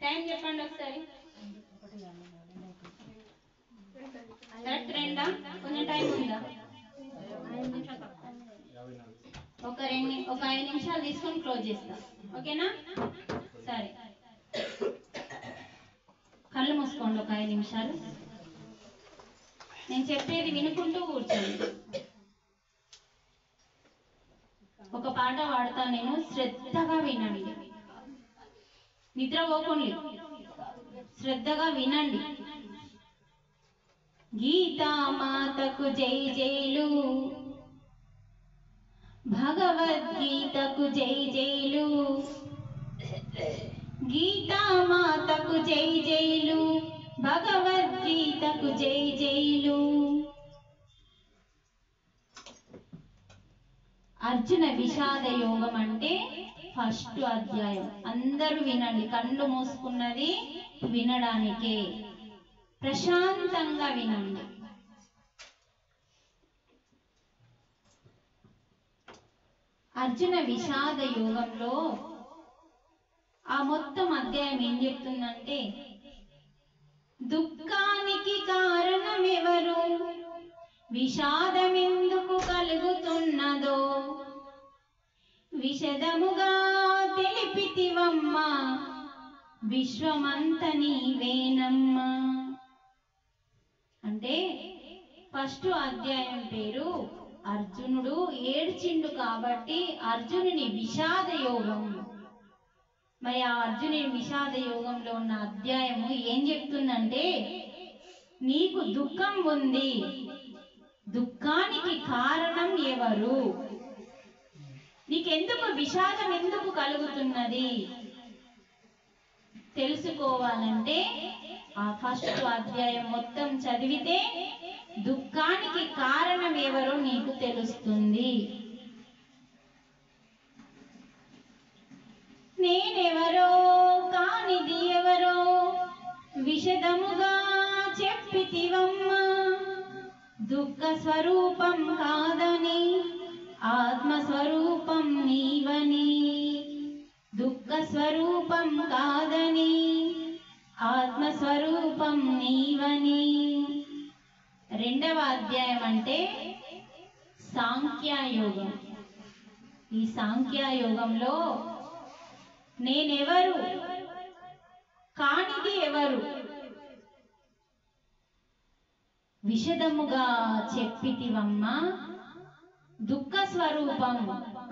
టైం చెప్పండి ఒకసారి. కరెక్ట్ రెండా? కొంచెం టైం ఉందా? ఒక 5 నిమిషాలు తీసుకొని క్లోజ్ చేస్తా, ఓకేనా? సరే, కళ్ళు మూసుకోండి ఒక 5 నిమిషాలు. నేను చెప్పేది వినుకుంటూ కూర్చోండి. ఒక పాట పాడతాను నేను, శ్రద్ధగా వినండి, నిద్రపోకండి, శ్రద్ధగా వినండి. గీతామాతకు జై జైలు, భగవద్గీతకు జై జైలు, గీతామాతకు జై జైలు, భగవద్గీతకు జై జైలు. అర్జున విషాద యోగం అంటే ఫస్ట్ అధ్యాయం. అందరూ వినండి, కళ్ళు మూసుకున్నది వినడానికే, ప్రశాంతంగా వినండి. అర్జున విషాద యోగంలో ఆ మొత్తం అధ్యాయం ఏం చెప్తుందంటే, దుఃఖానికి కారణం ఎవరు, విషాదం ఎందుకు కలుగుతున్నదో విషదముగా తెలిపితివమ్మా, విశ్వమంత నీవేనమ్మా. అంటే ఫస్ట్ అధ్యాయం పేరు అర్జునుడు ఏడ్చిండు కాబట్టి అర్జునుని విషాద యోగం. మరి ఆ అర్జునుని విషాద యోగంలో ఉన్న అధ్యాయము ఏం చెప్తుందంటే, నీకు దుఃఖం ఉంది, దుఃఖానికి కారణం ఎవరు, నీకెందుకు విషాదం ఎందుకు కలుగుతున్నది తెలుసుకోవాలంటే ఆ ఫస్ట్ అధ్యాయం మొత్తం చదివితే దుఃఖానికి కారణం ఎవరో నీకు తెలుస్తుంది. నేనెవరో కానిది ఎవరో విషదముగా చెప్పితివమ్మా, దుఃఖ స్వరూపం కాదని ఆత్మస్వరూపం నీవని, దుఃఖ స్వరూపం కాదని ఆత్మస్వరూపం నీవని. రెండవ అధ్యాయం అంటే సాంఖ్యయోగం. ఈ సాంఖ్యయోగంలో నేనెవరు కానిది ఎవరు విషదముగా చెప్పితివమ్మా, దుఃఖ స్వరూపం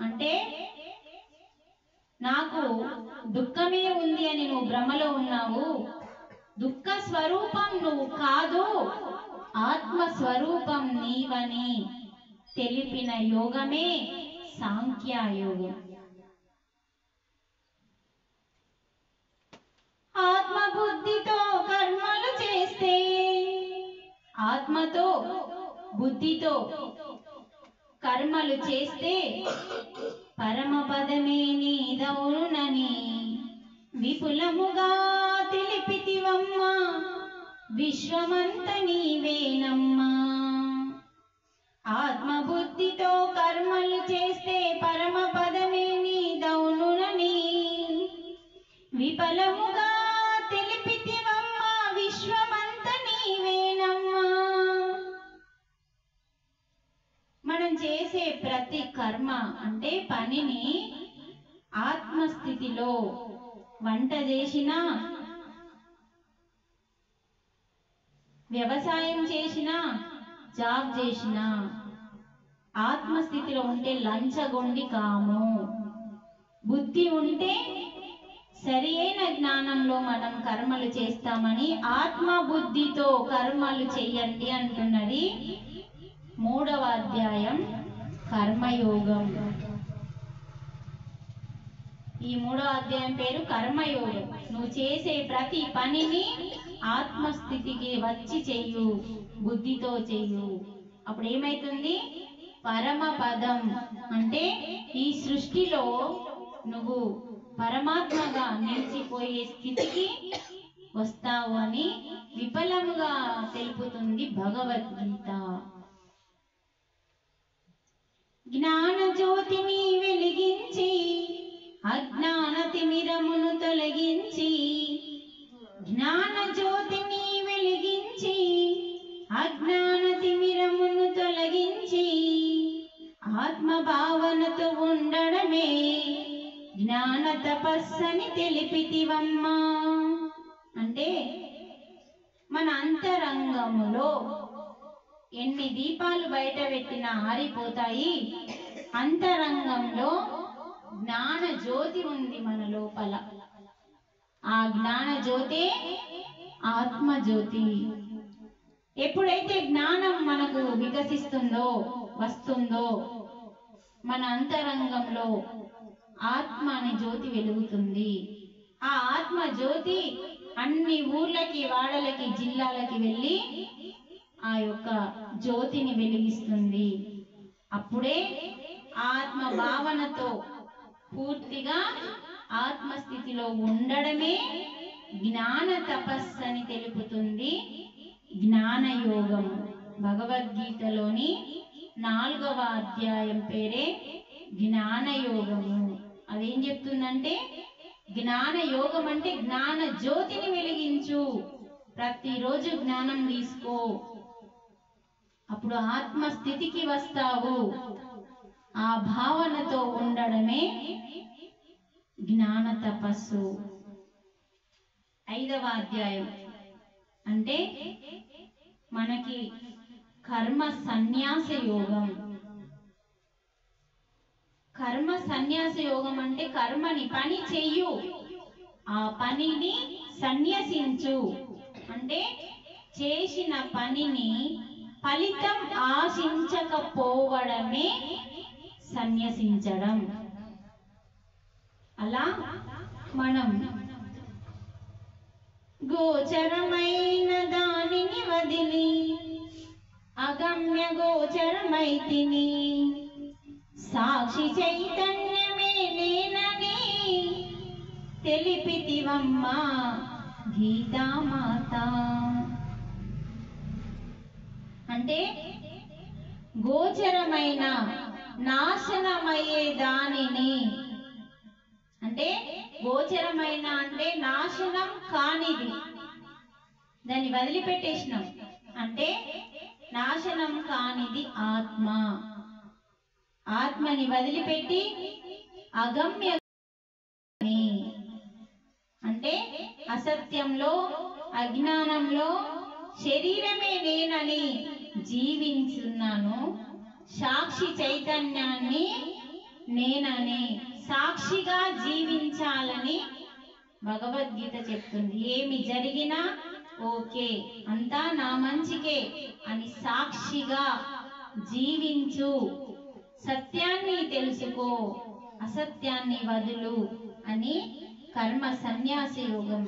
అంటే నాకు దుఃఖమే ఉంది అని నువ్వు భ్రమలో ఉన్నావు, దుఃఖ స్వరూపం నువ్వు కాదు, ఆత్మస్వరూపం నీవని తెలిపిన యోగమే సాంఖ్యయోగం. ఆత్మబుద్ధితో కర్మలు చేస్తే, ఆత్మతో బుద్ధితో కర్మలు చేస్తే పరమపదమే నీదౌనని విపులముగా తెలిపితివమ్మా, విశ్వమంత నీవేనమ్మా. ఆత్మబుద్ధితో కర్మలు చేస్తే పరమపదమే నీదౌనునని విఫలముగా తెలిపితివమ్మా, విశ్వమంత నీవేనమ్మా. మనం చేసే ప్రతి కర్మ అంటే పనిని ఆత్మస్థితిలో, వంట చేసినా, వ్యవసాయం చేసినా, జాబ్ చేసినా ఆత్మస్థితిలో ఉంటే లంచగొండి కాము. బుద్ధి ఉంటే సరి అయిన జ్ఞానంలో మనం కర్మలు చేస్తామని ఆత్మ బుద్ధితో కర్మలు చెయ్యండి అంటున్నది మూడవ అధ్యాయం కర్మయోగం. ఈ మూడవ అధ్యాయం పేరు కర్మయోగం. నువ్వు చేసే ప్రతి పనిని ఆత్మస్థితికి వచ్చి చెయ్యు, బుద్ధితో చెయ్యు. అప్పుడు ఏమైతుంది? పరమపదం అంటే ఈ సృష్టిలో నువ్వు పరమాత్మగా నిలిచిపోయే స్థితికి వస్తావు అని విఫలముగా తెలుపుతుంది భగవద్గీత. జ్ఞాన జ్యోతిని వెలిగించి అజ్ఞాన తిమిరమును తొలగించి, జ్ఞాన జ్యోతిని వెలిగించి అజ్ఞాన తిమిరమును తొలగించి ఆత్మభావనతో ఉండడమే జ్ఞాన తపస్సని తెలిపితివమ్మా. అంటే మన అంతరంగములో ఎన్ని దీపాలు బయట పెట్టినా ఆరిపోతాయి, అంతరంగంలో జ్ఞాన జ్యోతి ఉంది మన లోపల. ఆ జ్ఞాన జ్యోతి ఆత్మ జ్యోతి. ఎప్పుడైతే జ్ఞానం మనకు వికసిస్తుందో వస్తుందో మన అంతరంగంలో ఆత్మ అనే జ్యోతి వెలుగుతుంది. ఆ ఆత్మ జ్యోతి అన్ని ఊర్లకి, వాడలకి, జిల్లాలకి వెళ్ళి ఆ యొక్క జ్యోతిని వెలిగిస్తుంది. అప్పుడే ఆత్మ భావనతో పూర్తిగా ఆత్మస్థితిలో ఉండడమే జ్ఞాన తపస్సు అని తెలుపుతుంది జ్ఞాన యోగము. భగవద్గీతలోని 4వ అధ్యాయం పేరే జ్ఞాన యోగము. అదేం చెప్తుందంటే, జ్ఞాన యోగం అంటే జ్ఞాన జ్యోతిని వెలిగించు, ప్రతిరోజు జ్ఞానం తీసుకో, అప్పుడు ఆత్మస్థితికి వస్తావు. ఆ భావనతో ఉండడమే జ్ఞాన తపస్సు. 5వ అధ్యాయం అంటే మనకి కర్మ సన్యాస యోగం. కర్మ సన్యాస యోగం అంటే కర్మని, పని చెయ్యు, ఆ పనిని సన్యసించు. అంటే చేసిన పనిని ఫలితం ఆశించకపోవడమే సన్యసించడం. అలా మనం గోచరమైన దానిని వదిలి అగమ్య గోచరమైతిని, సాక్షి చైతన్యమే నేనని తెలిపితివమ్మా గీతామాత. అంటే గోచరమైన నాశనమయ్యే దానిని, అంటే గోచరమైన అంటే నాశనం కానిది, దాన్ని వదిలిపెట్టేసినాం. అంటే నాశనం కానిది ఆత్మ. ఆత్మని వదిలిపెట్టి అగమ్య, అంటే అసత్యంలో, అజ్ఞానంలో శరీరమే నేనని జీవించున్నాను, సాక్షి చైతన్యాన్ని నేనని సాక్షిగా జీవించాలని భగవద్గీత చెప్తుంది. ఏమి జరిగినా ఓకే, అంతా నా మంచికే అని సాక్షిగా జీవించు, సత్యాన్ని తెలుసుకో, అసత్యాన్ని వదులు అని కర్మ సన్యాస యోగం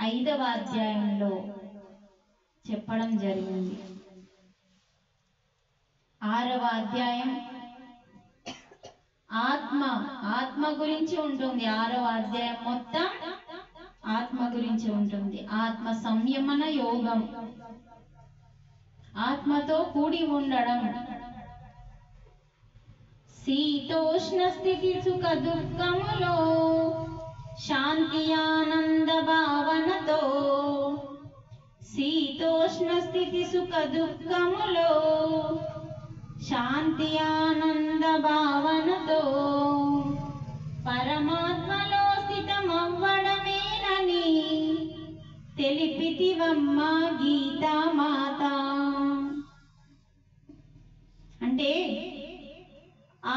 5వ అధ్యాయంలో చెప్పడం జరిగింది. 6వ అధ్యాయం ఆత్మ గురించి ఉంటుంది. 6వ అధ్యాయం మొత్తం ఆత్మ గురించి ఉంటుంది. ఆత్మ సంయమన యోగం, ఆత్మతో కూడి ఉండడం, శీతోష్ణ స్థితి సుఖ దుఃఖములో శాంతి ఆనంద భావనతో, శీతోష్ణ స్థితి సుఖ దుఃఖములో శాంతి ఆనంద భావనతో పరమాత్మలో స్థితమవ్వడమేనని తెలిపితివమ్మా గీతామాత. అంటే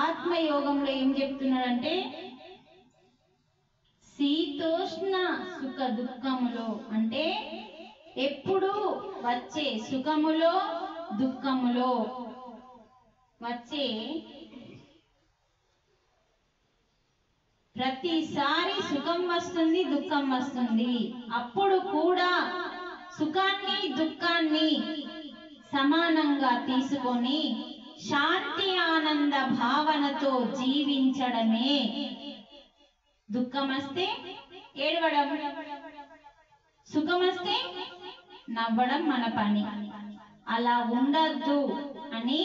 ఆత్మయోగంలో ఏం చెప్తున్నాడంటే, శీతోష్ణ సుఖ దుఃఖములో అంటే ఎప్పుడు వచ్చే సుఖములో దుఃఖములో వచ్చే ప్రతిసారి సుఖం వస్తుంది, దుఃఖం వస్తుంది. అప్పుడు కూడా సుఖాన్ని దుఃఖాన్ని సమానంగా తీసుకొని శాంతి ఆనంద భావనతో జీవించడమే. దుఃఖం వస్తే ఏడవడం, సుఖం వస్తే నవ్వడం మన పని. అలా ఉండద్దు అని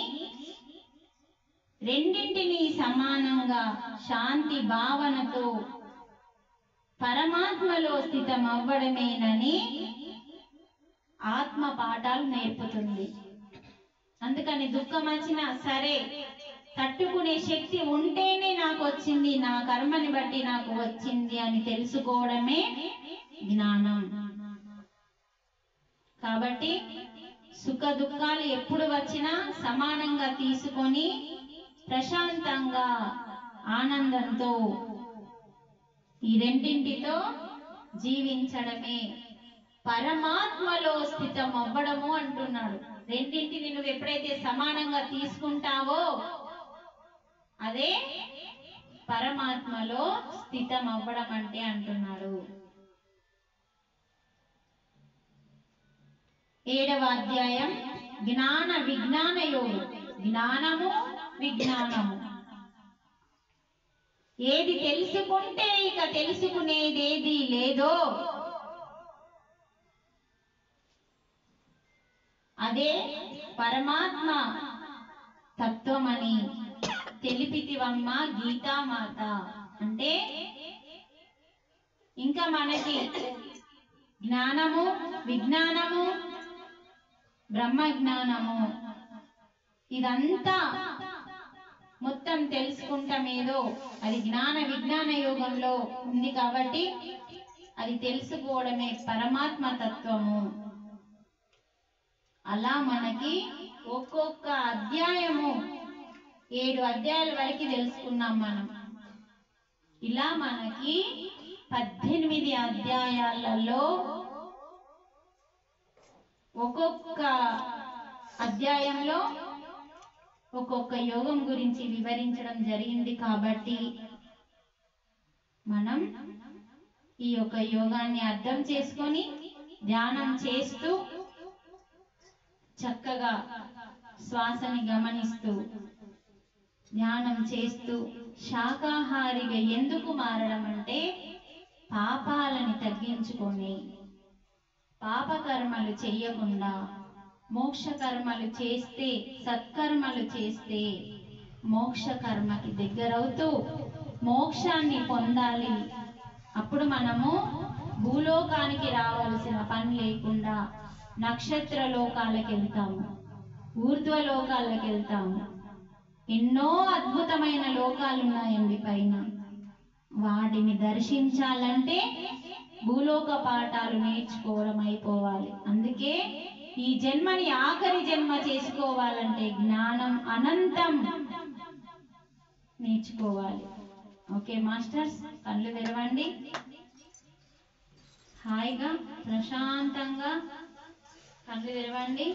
రెండింటినీ సమానంగా శాంతి భావనతో పరమాత్మలో స్థితం అవ్వడమేనని ఆత్మ పాఠాలు నేర్పుతుంది. అందుకని దుఃఖం వచ్చినా సరే తట్టుకునే శక్తి ఉంటేనే నాకు వచ్చింది, నా కర్మని బట్టి నాకు వచ్చింది అని తెలుసుకోవడమే జ్ఞానం. కాబట్టి సుఖ దుఃఖాలు ఎప్పుడు వచ్చినా సమానంగా తీసుకొని ప్రశాంతంగా ఆనందంతో ఈ రెండింటితో జీవించడమే పరమాత్మలో స్థితం అవ్వడము అంటున్నాడు. రెండింటిని నువ్వు ఎప్పుడైతే సమానంగా తీసుకుంటావో అదే పరమాత్మలో స్థితం అవ్వడం అంటే అంటున్నాడు. 7వ అధ్యాయం జ్ఞాన విజ్ఞాన యోగం. జ్ఞానము విజ్ఞానము. ఏది తెలుసుకుంటే ఇక తెలుసుకునేదేది లేదో అదే పరమాత్మ తత్వమని తెలిపితివమ్మ గీతామాత. అంటే ఇంకా మనకి జ్ఞానము విజ్ఞానము బ్రహ్మ జ్ఞానము ఇదంతా మొత్తం తెలుసుకుంటామేదో అది జ్ఞాన విజ్ఞాన యోగంలో ఉంది కాబట్టి అది తెలుసుకోవడమే పరమాత్మ తత్వము. అలా మనకి ఒక్కొక్క అధ్యాయము 7 అధ్యాయాల వరకు తెలుసుకున్నాం మనం. ఇలా మనకి 18 అధ్యాయాలలో ఒక్కొక్క అధ్యాయంలో ఒక్కొక్క యోగం గురించి వివరించడం జరిగింది. కాబట్టి మనం ఈ యొక్క యోగాన్ని అర్థం చేసుకొని ధ్యానం చేస్తూ చక్కగా శ్వాసని గమనిస్తూ ధ్యానం చేస్తూ శాకాహారిగా ఎందుకు మారడం అంటే పాపాలని తగ్గించుకొని పాపకర్మలు చెయ్యకుండా మోక్ష కర్మలు చేస్తే సత్కర్మలు చేస్తే మోక్ష కర్మకి దగ్గరవుతూ మోక్షాన్ని పొందాలి. అప్పుడు మనము భూలోకానికి రావాల్సిన పని లేకుండా నక్షత్ర లోకాలకు వెళ్తాము, ఊర్ధ్వ లోకాలకు వెళ్తాము. ఎన్నో అద్భుతమైన లోకాలు ఉన్నాయండి పైన. వాటిని దర్శించాలంటే భూలోక పాఠాలు నేర్చుకోవడం అయిపోవాలి. అందుకే ఈ జన్మని ఆఖరి జన్మ చేసుకోవాలంటే జ్ఞానం అనంతం నేర్చుకోవాలి. ఓకే మాస్టర్స్, కళ్ళు తెరవండి. హాయిగా ప్రశాంతంగా కళ్ళు తెరవండి.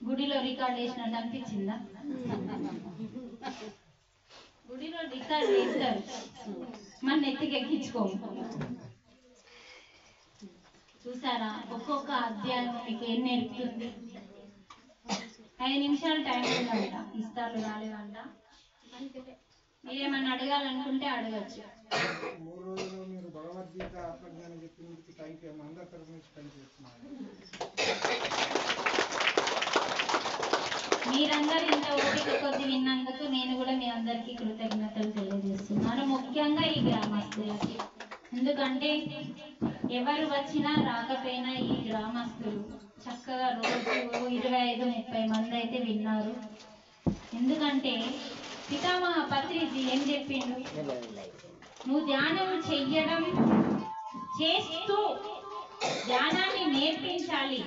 గుడిలో రికార్డ్ చేసినట్టు అనిపించిందా? గుడిలో రికార్డ్ చేస్తారు, మన ఎత్తికి ఎక్కించుకో. చూసారా ఒక్కొక్క అధ్యాయం మీకు ఏం నేర్పుతుంది? 5 నిమిషాలు టైం ఉందంట, ఇస్తారు రాలేదంట. మీరేమన్నా అడగాలనుకుంటే అడగచ్చు. మీరందరూ ఇంత ఓపిక కొద్ది విన్నందుకు నేను కూడా మీ అందరికీ కృతజ్ఞతలు తెలియజేస్తున్నాను. ముఖ్యంగా ఈ గ్రామస్తులకి. ఎందుకంటే ఎవరు వచ్చినా రాకపోయినా ఈ గ్రామస్తులు చక్కగా రోజు 25-30 మంది అయితే విన్నారు. ఎందుకంటే పితామహ పత్రిజీ ఏం చెప్పిండు? నువ్వు ధ్యానం చెయ్యడం చేస్తూ ధ్యానాన్ని నేర్పించాలి,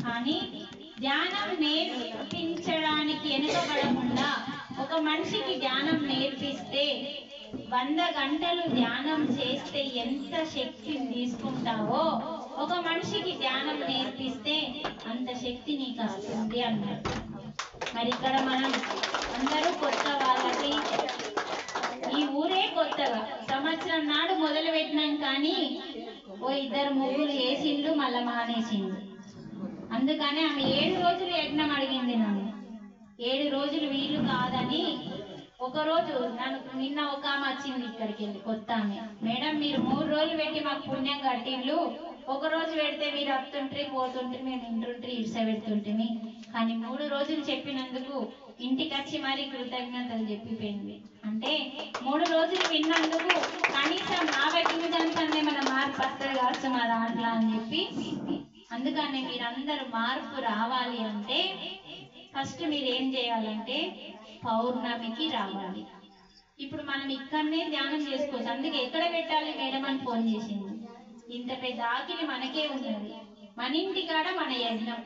కానీ ధ్యానం నేర్పించడానికి వెనుకబడకుండా ఒక మనిషికి ధ్యానం నేర్పిస్తే 100 గంటలు ధ్యానం చేస్తే ఎంత శక్తిని తీసుకుంటావో ఒక మనిషికి ధ్యానం నేర్పిస్తే అంత శక్తి నీకు వస్తుంది అన్నారు. మరి ఇక్కడ మనం అందరూ కొత్త వాళ్ళకి, ఈ ఊరే కొత్తగా సంవత్సరం నాడు మొదలు పెట్టినాం, కానీ 2-3 వేసిండు మళ్ళా మానేసిండు. అందుకనే ఆమె 7 రోజులు యజ్ఞం అడిగింది నన్ను. 7 రోజులు వీలు కాదని ఒకరోజు నిన్న ఒక ఆమె వచ్చింది ఇక్కడికి వెళ్ళి, కొత్త ఆమె. మేడం మీరు 3 రోజులు పెట్టి మాకు పుణ్యం కట్టిండ్లు, ఒక రోజు పెడితే మీరు వస్తుంటే పోతుంటే మేము ఇంటుంటే ఇడిస పెడుతుంటే, కానీ 3 రోజులు చెప్పినందుకు ఇంటికి వచ్చి మరి కృతజ్ఞతలు చెప్పిపోయింది. అంటే 3 రోజులు విన్నందుకు కనీసం నా వ్యక్తిగతంగా ఏమైనా మార్పు మార్పు వస్తుంది కావచ్చు మా దాంట్లో అని చెప్పి. అందుకని మీరందరూ మార్పు రావాలి అంటే ఫస్ట్ మీరు ఏం చేయాలంటే పౌర్ణమికి రావాలి. ఇప్పుడు మనం ఇక్కడనే ధ్యానం చేసుకోవచ్చు. అందుకే ఎక్కడ పెట్టాలి మేడం అని ఫోన్ చేసింది. ఇంత పెద్ద ఆకిలి మనకే ఉన్నది, మన ఇంటి కాడ మన యజ్ఞం.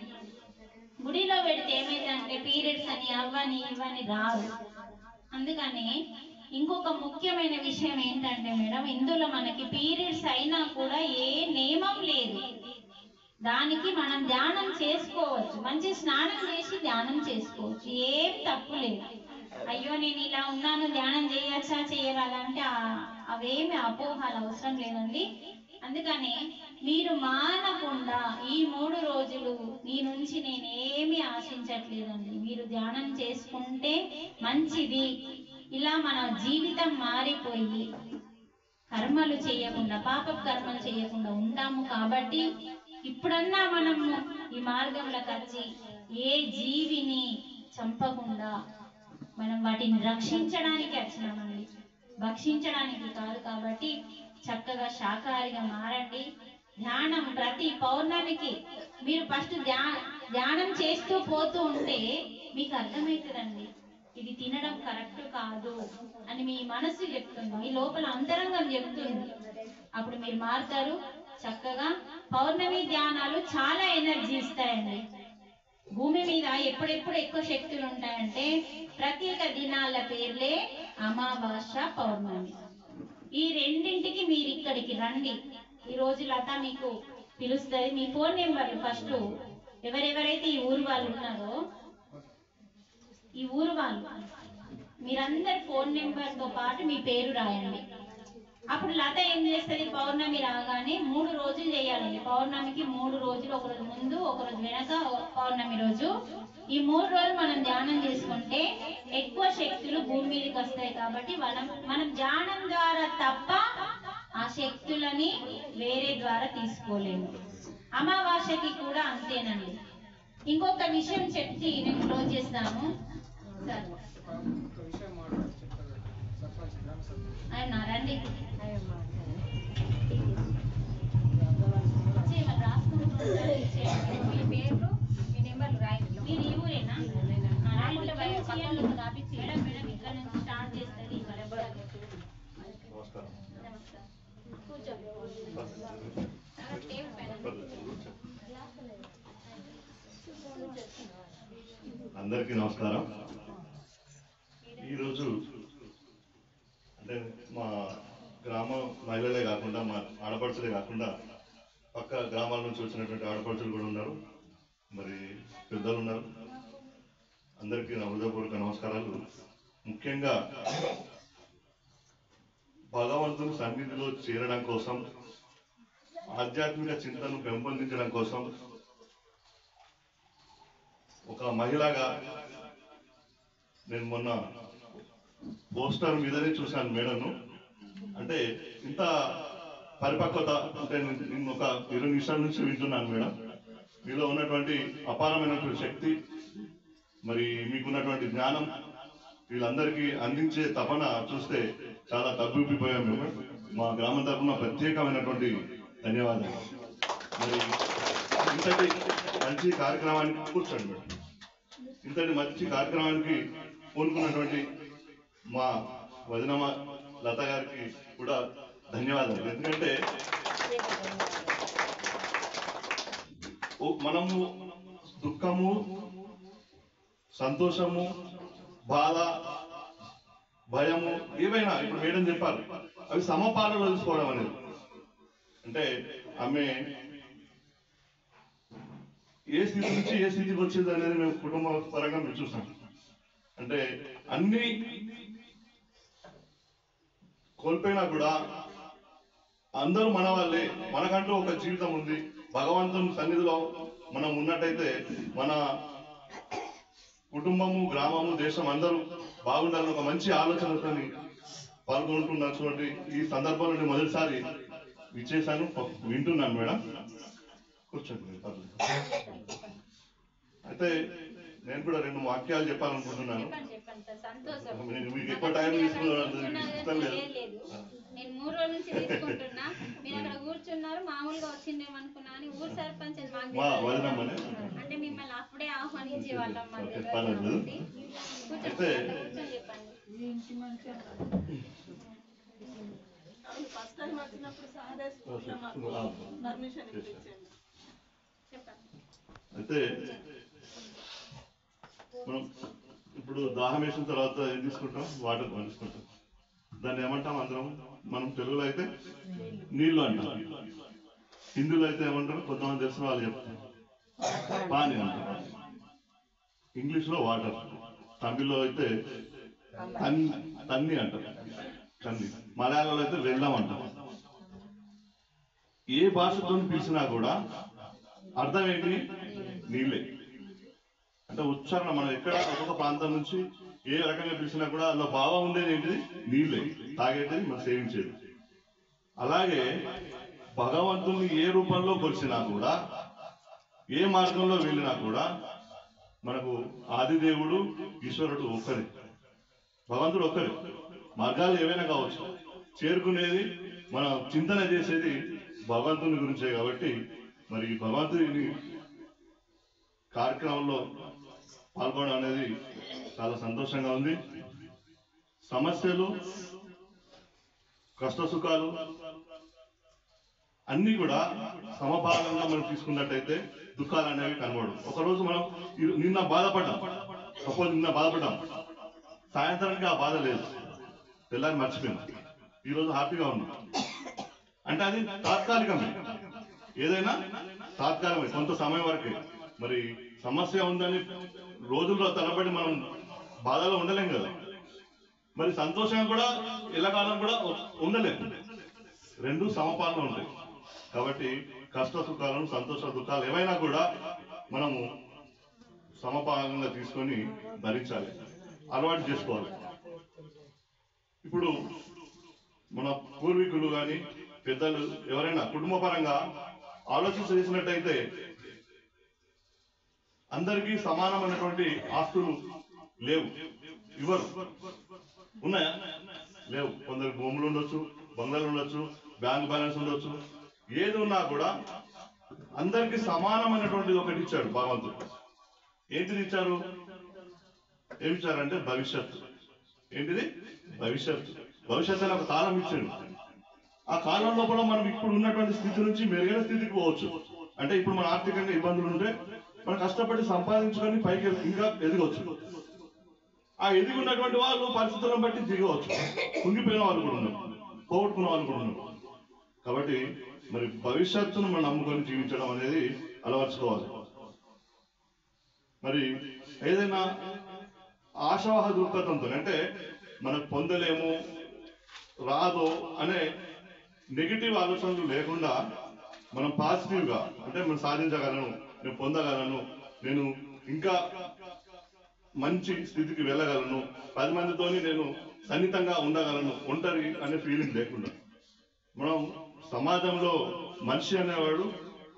గుడిలో పెడితే ఏమైందంటే పీరియడ్స్ అని అవ్వని ఇవ్వని రావు. అందుకని ఇంకొక ముఖ్యమైన విషయం ఏంటంటే మేడం, ఇందులో మనకి పీరియడ్స్ అయినా కూడా ఏ నియమం లేదు. దానికి మనం ధ్యానం చేసుకోవచ్చు, మంచి స్నానం చేసి ధ్యానం చేసుకోవచ్చు, ఏం తప్పు లేదు. అయ్యో నేను ఇలా ఉన్నాను ధ్యానం చేయొచ్చా చేయరాదా అంటే అవేమి అపోహలు అవసరం లేదండి. అందుకని మీరు మానకుండా ఈ 3 రోజులు మీ నుంచి నేనేమి ఆశించట్లేదండి. మీరు ధ్యానం చేసుకుంటే మంచిది. ఇలా మన జీవితం మారిపోయి కర్మలు చేయకుండా, పాప కర్మలు చేయకుండా ఉంటాము. కాబట్టి ఇప్పుడన్నా మనము ఈ మార్గంలోకి వచ్చి ఏ జీవిని చంపకుండా మనం వాటిని రక్షించడానికి వచ్చినామండి, భక్షించడానికి కాదు. కాబట్టి చక్కగా శాకాహారిగా మారండి. ధ్యానం ప్రతి పౌర్ణమికి మీరు ఫస్ట్ ధ్యానం చేస్తూ పోతూ ఉంటే మీకు అర్థమవుతుందండి, ఇది తినడం కరెక్ట్ కాదు అని మీ మనసు చెప్తుంది, మీ లోపల అంతరంగం చెప్తుంది. అప్పుడు మీరు మారుతారు. చక్కగా పౌర్ణమి ధ్యానాలు చాలా ఎనర్జీ ఇస్తాయండి. భూమి మీద ఎప్పుడెప్పుడు ఎక్కువ శక్తులు ఉంటాయంటే ప్రత్యేక దినాల పేర్లే అమావాస్య, పౌర్ణమి. ఈ రెండింటికి మీరు ఇక్కడికి రండి. ఈ రోజు లత మీకు పిలుస్తుంది. మీ ఫోన్ నెంబర్లు ఫస్ట్ ఎవరెవరైతే ఈ ఊరు వాళ్ళు ఉన్నారో, ఈ ఊరు వాళ్ళు మీరందరు ఫోన్ నెంబర్తో పాటు మీ పేరు రాయండి. అప్పుడు లత ఏం చేస్తుంది, పౌర్ణమి రాగానే 3 రోజులు చేయాలండి. పౌర్ణమికి 3 రోజులు, ఒక రోజు ముందు ఒక రోజు వెనక పౌర్ణమి రోజు. ఈ 3 రోజులు మనం ధ్యానం చేసుకుంటే ఎక్కువ శక్తులు భూమి మీదకి వస్తాయి. కాబట్టి మనం ధ్యానం ద్వారా తప్ప ఆ శక్తులని వేరే ద్వారా తీసుకోలేము. అమావాస్యకి కూడా అంతేనండి. ఇంకొక విషయం చెప్పి నేను క్లోజ్ చేస్తాను. ఆయన రండి మీ పేర్లు మీ నెంబర్లు రాయండి. మీరు ఈ ఊరేనా? మేడం మేడం ఇక్కడ నుంచి స్టార్ట్ చేస్తుంది. కూర్చోండి. అందరికీ నమస్కారం. ఈరోజు అంటే మా గ్రామ మహిళలే కాకుండా, మా ఆడపడుచులే కాకుండా పక్క గ్రామాల నుంచి వచ్చినటువంటి ఆడపడుచులు కూడా ఉన్నారు, మరి పెద్దలు ఉన్నారు. అందరికీ నా హృదయపూర్వక నమస్కారాలు. ముఖ్యంగా భగవంతుని సన్నిధిలో చేరడం కోసం, ఆధ్యాత్మిక చింతనను పెంపొందించడం కోసం ఒక మహిళగా నేను మొన్న పోస్టర్ మీదనే చూశాను మేడంను. అంటే ఇంత పరిపక్వత అంటే నేను ఒక 20 నిమిషాల నుంచి వింటున్నాను మేడం. మీలో ఉన్నటువంటి అపారమైనటువంటి శక్తి, మరి మీకున్నటువంటి జ్ఞానం, వీళ్ళందరికీ అందించే తపన చూస్తే చాలా తగ్గిపోయాం మేము. మా గ్రామం తరఫున ప్రత్యేకమైనటువంటి ధన్యవాదాలు. మరి ఇంతటి మంచి కార్యక్రమానికి కూర్చోండి మేడం. ఇంతటి మంచి కార్యక్రమానికి పూనుకున్నటువంటి మా వదినమ్మ లత గారికి కూడా ధన్యవాదాలు. ఎందుకంటే మనము దుఃఖము, సంతోషము, బాధ, భయము ఏవైనా ఇప్పుడు మేడం చెప్పారు, అవి సమపాలలో తీసుకోవడం అనేది. అంటే ఆమె ఏ స్థితి నుంచి ఏ స్థితికి వచ్చింది అనేది మేము కుటుంబ పరంగా మేము చూస్తాం. అంటే అన్ని కోల్పోయినా కూడా అందరూ మన వాళ్ళే, మనకంటూ ఒక జీవితం ఉంది. భగవంతుని సన్నిధిలో మనం ఉన్నట్టయితే మన కుటుంబము, గ్రామము, దేశం అందరూ బాగుండాలని ఒక మంచి ఆలోచనతో పాల్గొంటున్నటువంటి ఈ సందర్భంలో నేను మొదటిసారి విచ్చేసాను, వింటున్నాను మేడం. కూర్చోండి. అయితే నేను కూడా 2 వాక్యాలు చెప్పాలనుకుంటున్నాను. సంతోషం. మీకు ఎక్కువ టైం తీసుకున్నాను. నేను 3 రోజులు దూరం నుంచి తీసుకుంటున్నా. మీరు అక్కడ కూర్చున్నారు, మామూలుగా వచ్చిందేమనుకున్నా అని ఊరు సర్పంచ్ మాకు అంటే మిమ్మల్ని అప్పుడే ఆహ్వానించే వాళ్ళం. కూర్చొని చెప్పండి. ఫస్ట్ టైం వచ్చినప్పుడు సారే పర్మిషన్ ఇప్పించండి. అయితే మనం ఇప్పుడు దాహం వేసిన తర్వాత ఏం తీసుకుంటాం? వాటర్ తీసుకుంటాం. దాన్ని ఏమంటాం అందరం? మనం తెలుగులో అయితే నీళ్లు అంటాం, హిందీలో అయితే ఏమంటారు? కొంతమంది తెలిసిన వాళ్ళు చెప్తారు పానీ అంటారు, ఇంగ్లీష్ లో వాటర్, తమిళ్లో అయితే తన్ని అంటారు, తన్ని, మలయాళంలో అయితే వెళ్ళం అంటారు. ఏ భాషతో పిలిచినా కూడా అర్థం ఏంటి? నీళ్ళే. అంటే ఉచ్చారణ మనం ఎక్కడ ఒక్కొక్క ప్రాంతం నుంచి ఏ రకంగా పిలిచినా కూడా అందులో భావం ఉండేది ఏంటిది? నీళ్ళే. తాగేది మనం సేవించేది. అలాగే భగవంతుని ఏ రూపంలో కొలిచినా కూడా, ఏ మార్గంలో వెళ్ళినా కూడా మనకు ఆదిదేవుడు ఈశ్వరుడు ఒక్కడే, భగవంతుడు ఒక్కడే. మార్గాలు ఏవైనా కావచ్చు, చేరుకునేది మనం చింతన చేసేది భగవంతుని గురించే. కాబట్టి మరి భగవంతుని కార్యక్రమంలో పాల్గొనడం అనేది చాలా సంతోషంగా ఉంది. సమస్యలు, కష్ట సుఖాలు అన్ని కూడా సమభాగంగా మనం తీసుకున్నట్టయితే దుఃఖాలు అనేవి కనబడు. ఒకరోజు మనం నిన్న బాధపడ్డాం, సపోజ్ నిన్న బాధపడ్డాం, సాయంత్రానికి ఆ బాధ లేదు, తెల్లారి మర్చిపోయాం, ఈరోజు హ్యాపీగా ఉన్నాం. అంటే అది తాత్కాలికమే, ఏదైనా తాత్కాలికమే, కొంత సమయం వరకే. మరి సమస్య ఉందని రోజుల్లో తరబడి మనం బాధలో ఉండలేం కదా. మరి సంతోషంగా కూడా ఎల్లకాలం కూడా ఉండలేం, రెండు సమపాలన ఉంటాయి. కాబట్టి కష్ట సుఖాలను, సంతోష దుఃఖాలు ఏవైనా కూడా మనము సమపాలంగా తీసుకొని భరించాలి, అలవాటు చేసుకోవాలి. ఇప్పుడు మన పూర్వీకులు కానీ పెద్దలు ఎవరైనా కుటుంబ పరంగా ఆలోచన చేసినట్టయితే అందరికీ సమానమైనటువంటి ఆస్తులు లేవు, ఇవ్వరు. ఉన్నాయా? లేవు. కొందరికి భూములు ఉండొచ్చు, బంగ్లాలు ఉండొచ్చు, బ్యాంక్ బ్యాలెన్స్ ఉండొచ్చు. ఏది ఉన్నా కూడా అందరికీ సమానమైనటువంటిది ఒకటి ఇచ్చాడు భగవంతుడు. ఏంటిది ఇచ్చారు? ఏమి ఇచ్చారంటే భవిష్యత్తు. ఏంటిది? భవిష్యత్తు. భవిష్యత్తు అని ఒక కాలం ఇచ్చాడు. ఆ కాలంలో కూడా మనం ఇప్పుడు ఉన్నటువంటి స్థితి నుంచి మెరుగైన స్థితికి పోవచ్చు. అంటే ఇప్పుడు మన ఆర్థికంగా ఇబ్బందులు ఉంటే మనం కష్టపడి సంపాదించుకొని పైకి ఇంకా ఎదగవచ్చు. ఆ ఎదిగి ఉన్నటువంటి వాళ్ళు పరిస్థితులను బట్టి దిగవచ్చు. కుంగిపోయిన వాళ్ళు కూడా ఉన్నారు, పోగొట్టుకున్న వాళ్ళు కూడా ఉన్నారు. కాబట్టి మరి భవిష్యత్తును మనం నమ్ముకొని జీవించడం అనేది అలవర్చుకోవాలి. మరి ఏదైనా ఆశావాహ దృక్పథంతో, అంటే మనకు పొందలేము, రాదు అనే నెగిటివ్ ఆలోచనలు లేకుండా మనం పాజిటివ్గా, అంటే మనం సాధించగలను, నేను పొందగలను, నేను ఇంకా మంచి స్థితికి వెళ్ళగలను, 10 మందితోని నేను సన్నిహితంగా ఉండగలను, ఒంటరి అనే ఫీలింగ్ లేకుండా. మనం సమాజంలో మనిషి అనేవాడు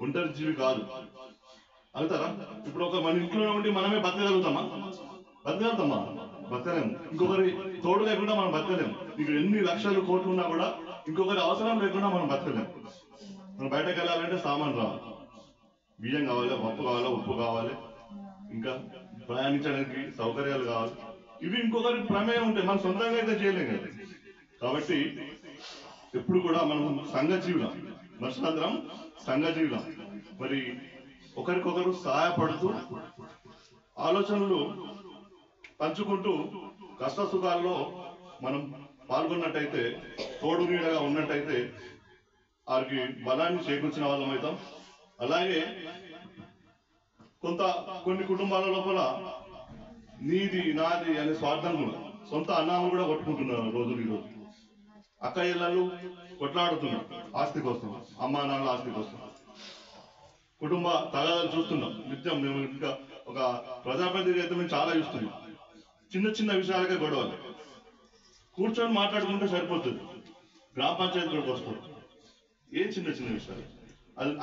ఒంటరి జీవి కాదు. అవుతారా? ఇప్పుడు మన ఇంట్లో ఉండి మనమే బతకగలుగుతామా? బతకలేము. ఇంకొకరి తోడు లేకుండా మనం బతకలేము. మీకు ఎన్ని లక్షలు కోట్లు ఉన్నా కూడా ఇంకొకరి అవసరం లేకుండా మనం బతకలేము. మనం బయటకు వెళ్ళాలంటే సామాన్ రావాలి, బియ్యం కావాలి, పప్పు కావాలి, ఉప్పు కావాలి, ఇంకా ప్రయాణించడానికి సౌకర్యాలు కావాలి. ఇవి ఇంకొకరి ప్రమేయం ఉంటే మనం సొంతంగా అయితే చేయలేం కదా. కాబట్టి ఎప్పుడు కూడా మనం సంఘజీవులం, మనుషులందరం సంఘజీవులం. మరి ఒకరికొకరు సహాయపడుతూ, ఆలోచనలు పంచుకుంటూ, కష్ట సుఖాల్లో మనం పాల్గొన్నట్టయితే, తోడు నీడగా ఉన్నట్టయితే వారికి బలాన్ని చేకూర్చిన వాళ్ళం అవుతాం. అలాగే కొన్ని కుటుంబాల లోపల నీది నాది అనే స్వార్థం కూడా, సొంత అన్నాలు కూడా కొట్టుకుంటున్నారు రోజులు. ఈరోజు అక్క ఇళ్ళు కొట్లాడుతున్నారు ఆస్తి కోసం, అమ్మా నాన్నల ఆస్తి కోసం. కుటుంబ తగాదాలు చూస్తున్నాం నిత్యం. మేము ఇంకా ఒక ప్రజాప్రతినిధి అయితే మేము చాలా చూస్తున్నాం. చిన్న చిన్న విషయాలకే గొడవలు. కూర్చొని మాట్లాడుకుంటే సరిపోతుంది, గ్రామ పంచాయతీ కూడా వస్తుంది. ఏ చిన్న చిన్న విషయాలు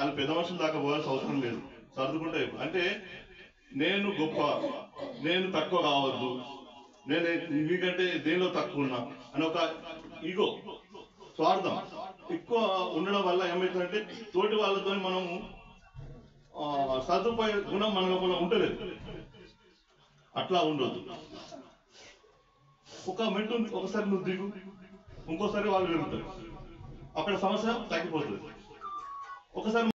అది పెద్ద మనుషుల దాకా పోవాల్సిన అవసరం లేదు, సర్దుకుంటే. అంటే నేను గొప్ప, నేను తక్కువ కావద్దు, నేను మీకంటే దేనిలో తక్కువ ఉన్నా అని ఒక ఈగో, స్వార్థం. ఎక్కువ ఉండడం వల్ల ఏమవుతుందంటే తోటి వాళ్ళతో మనము సదుపాయ గుణం మన లోపల ఉండలేదు. అట్లా ఉండదు. ఒక మెట్టు ఒకసారి నువ్వు దిగు, ఇంకోసారి వాళ్ళు వెళ్తారు, అక్కడ సమస్య తగ్గిపోతుంది. ఒకసారి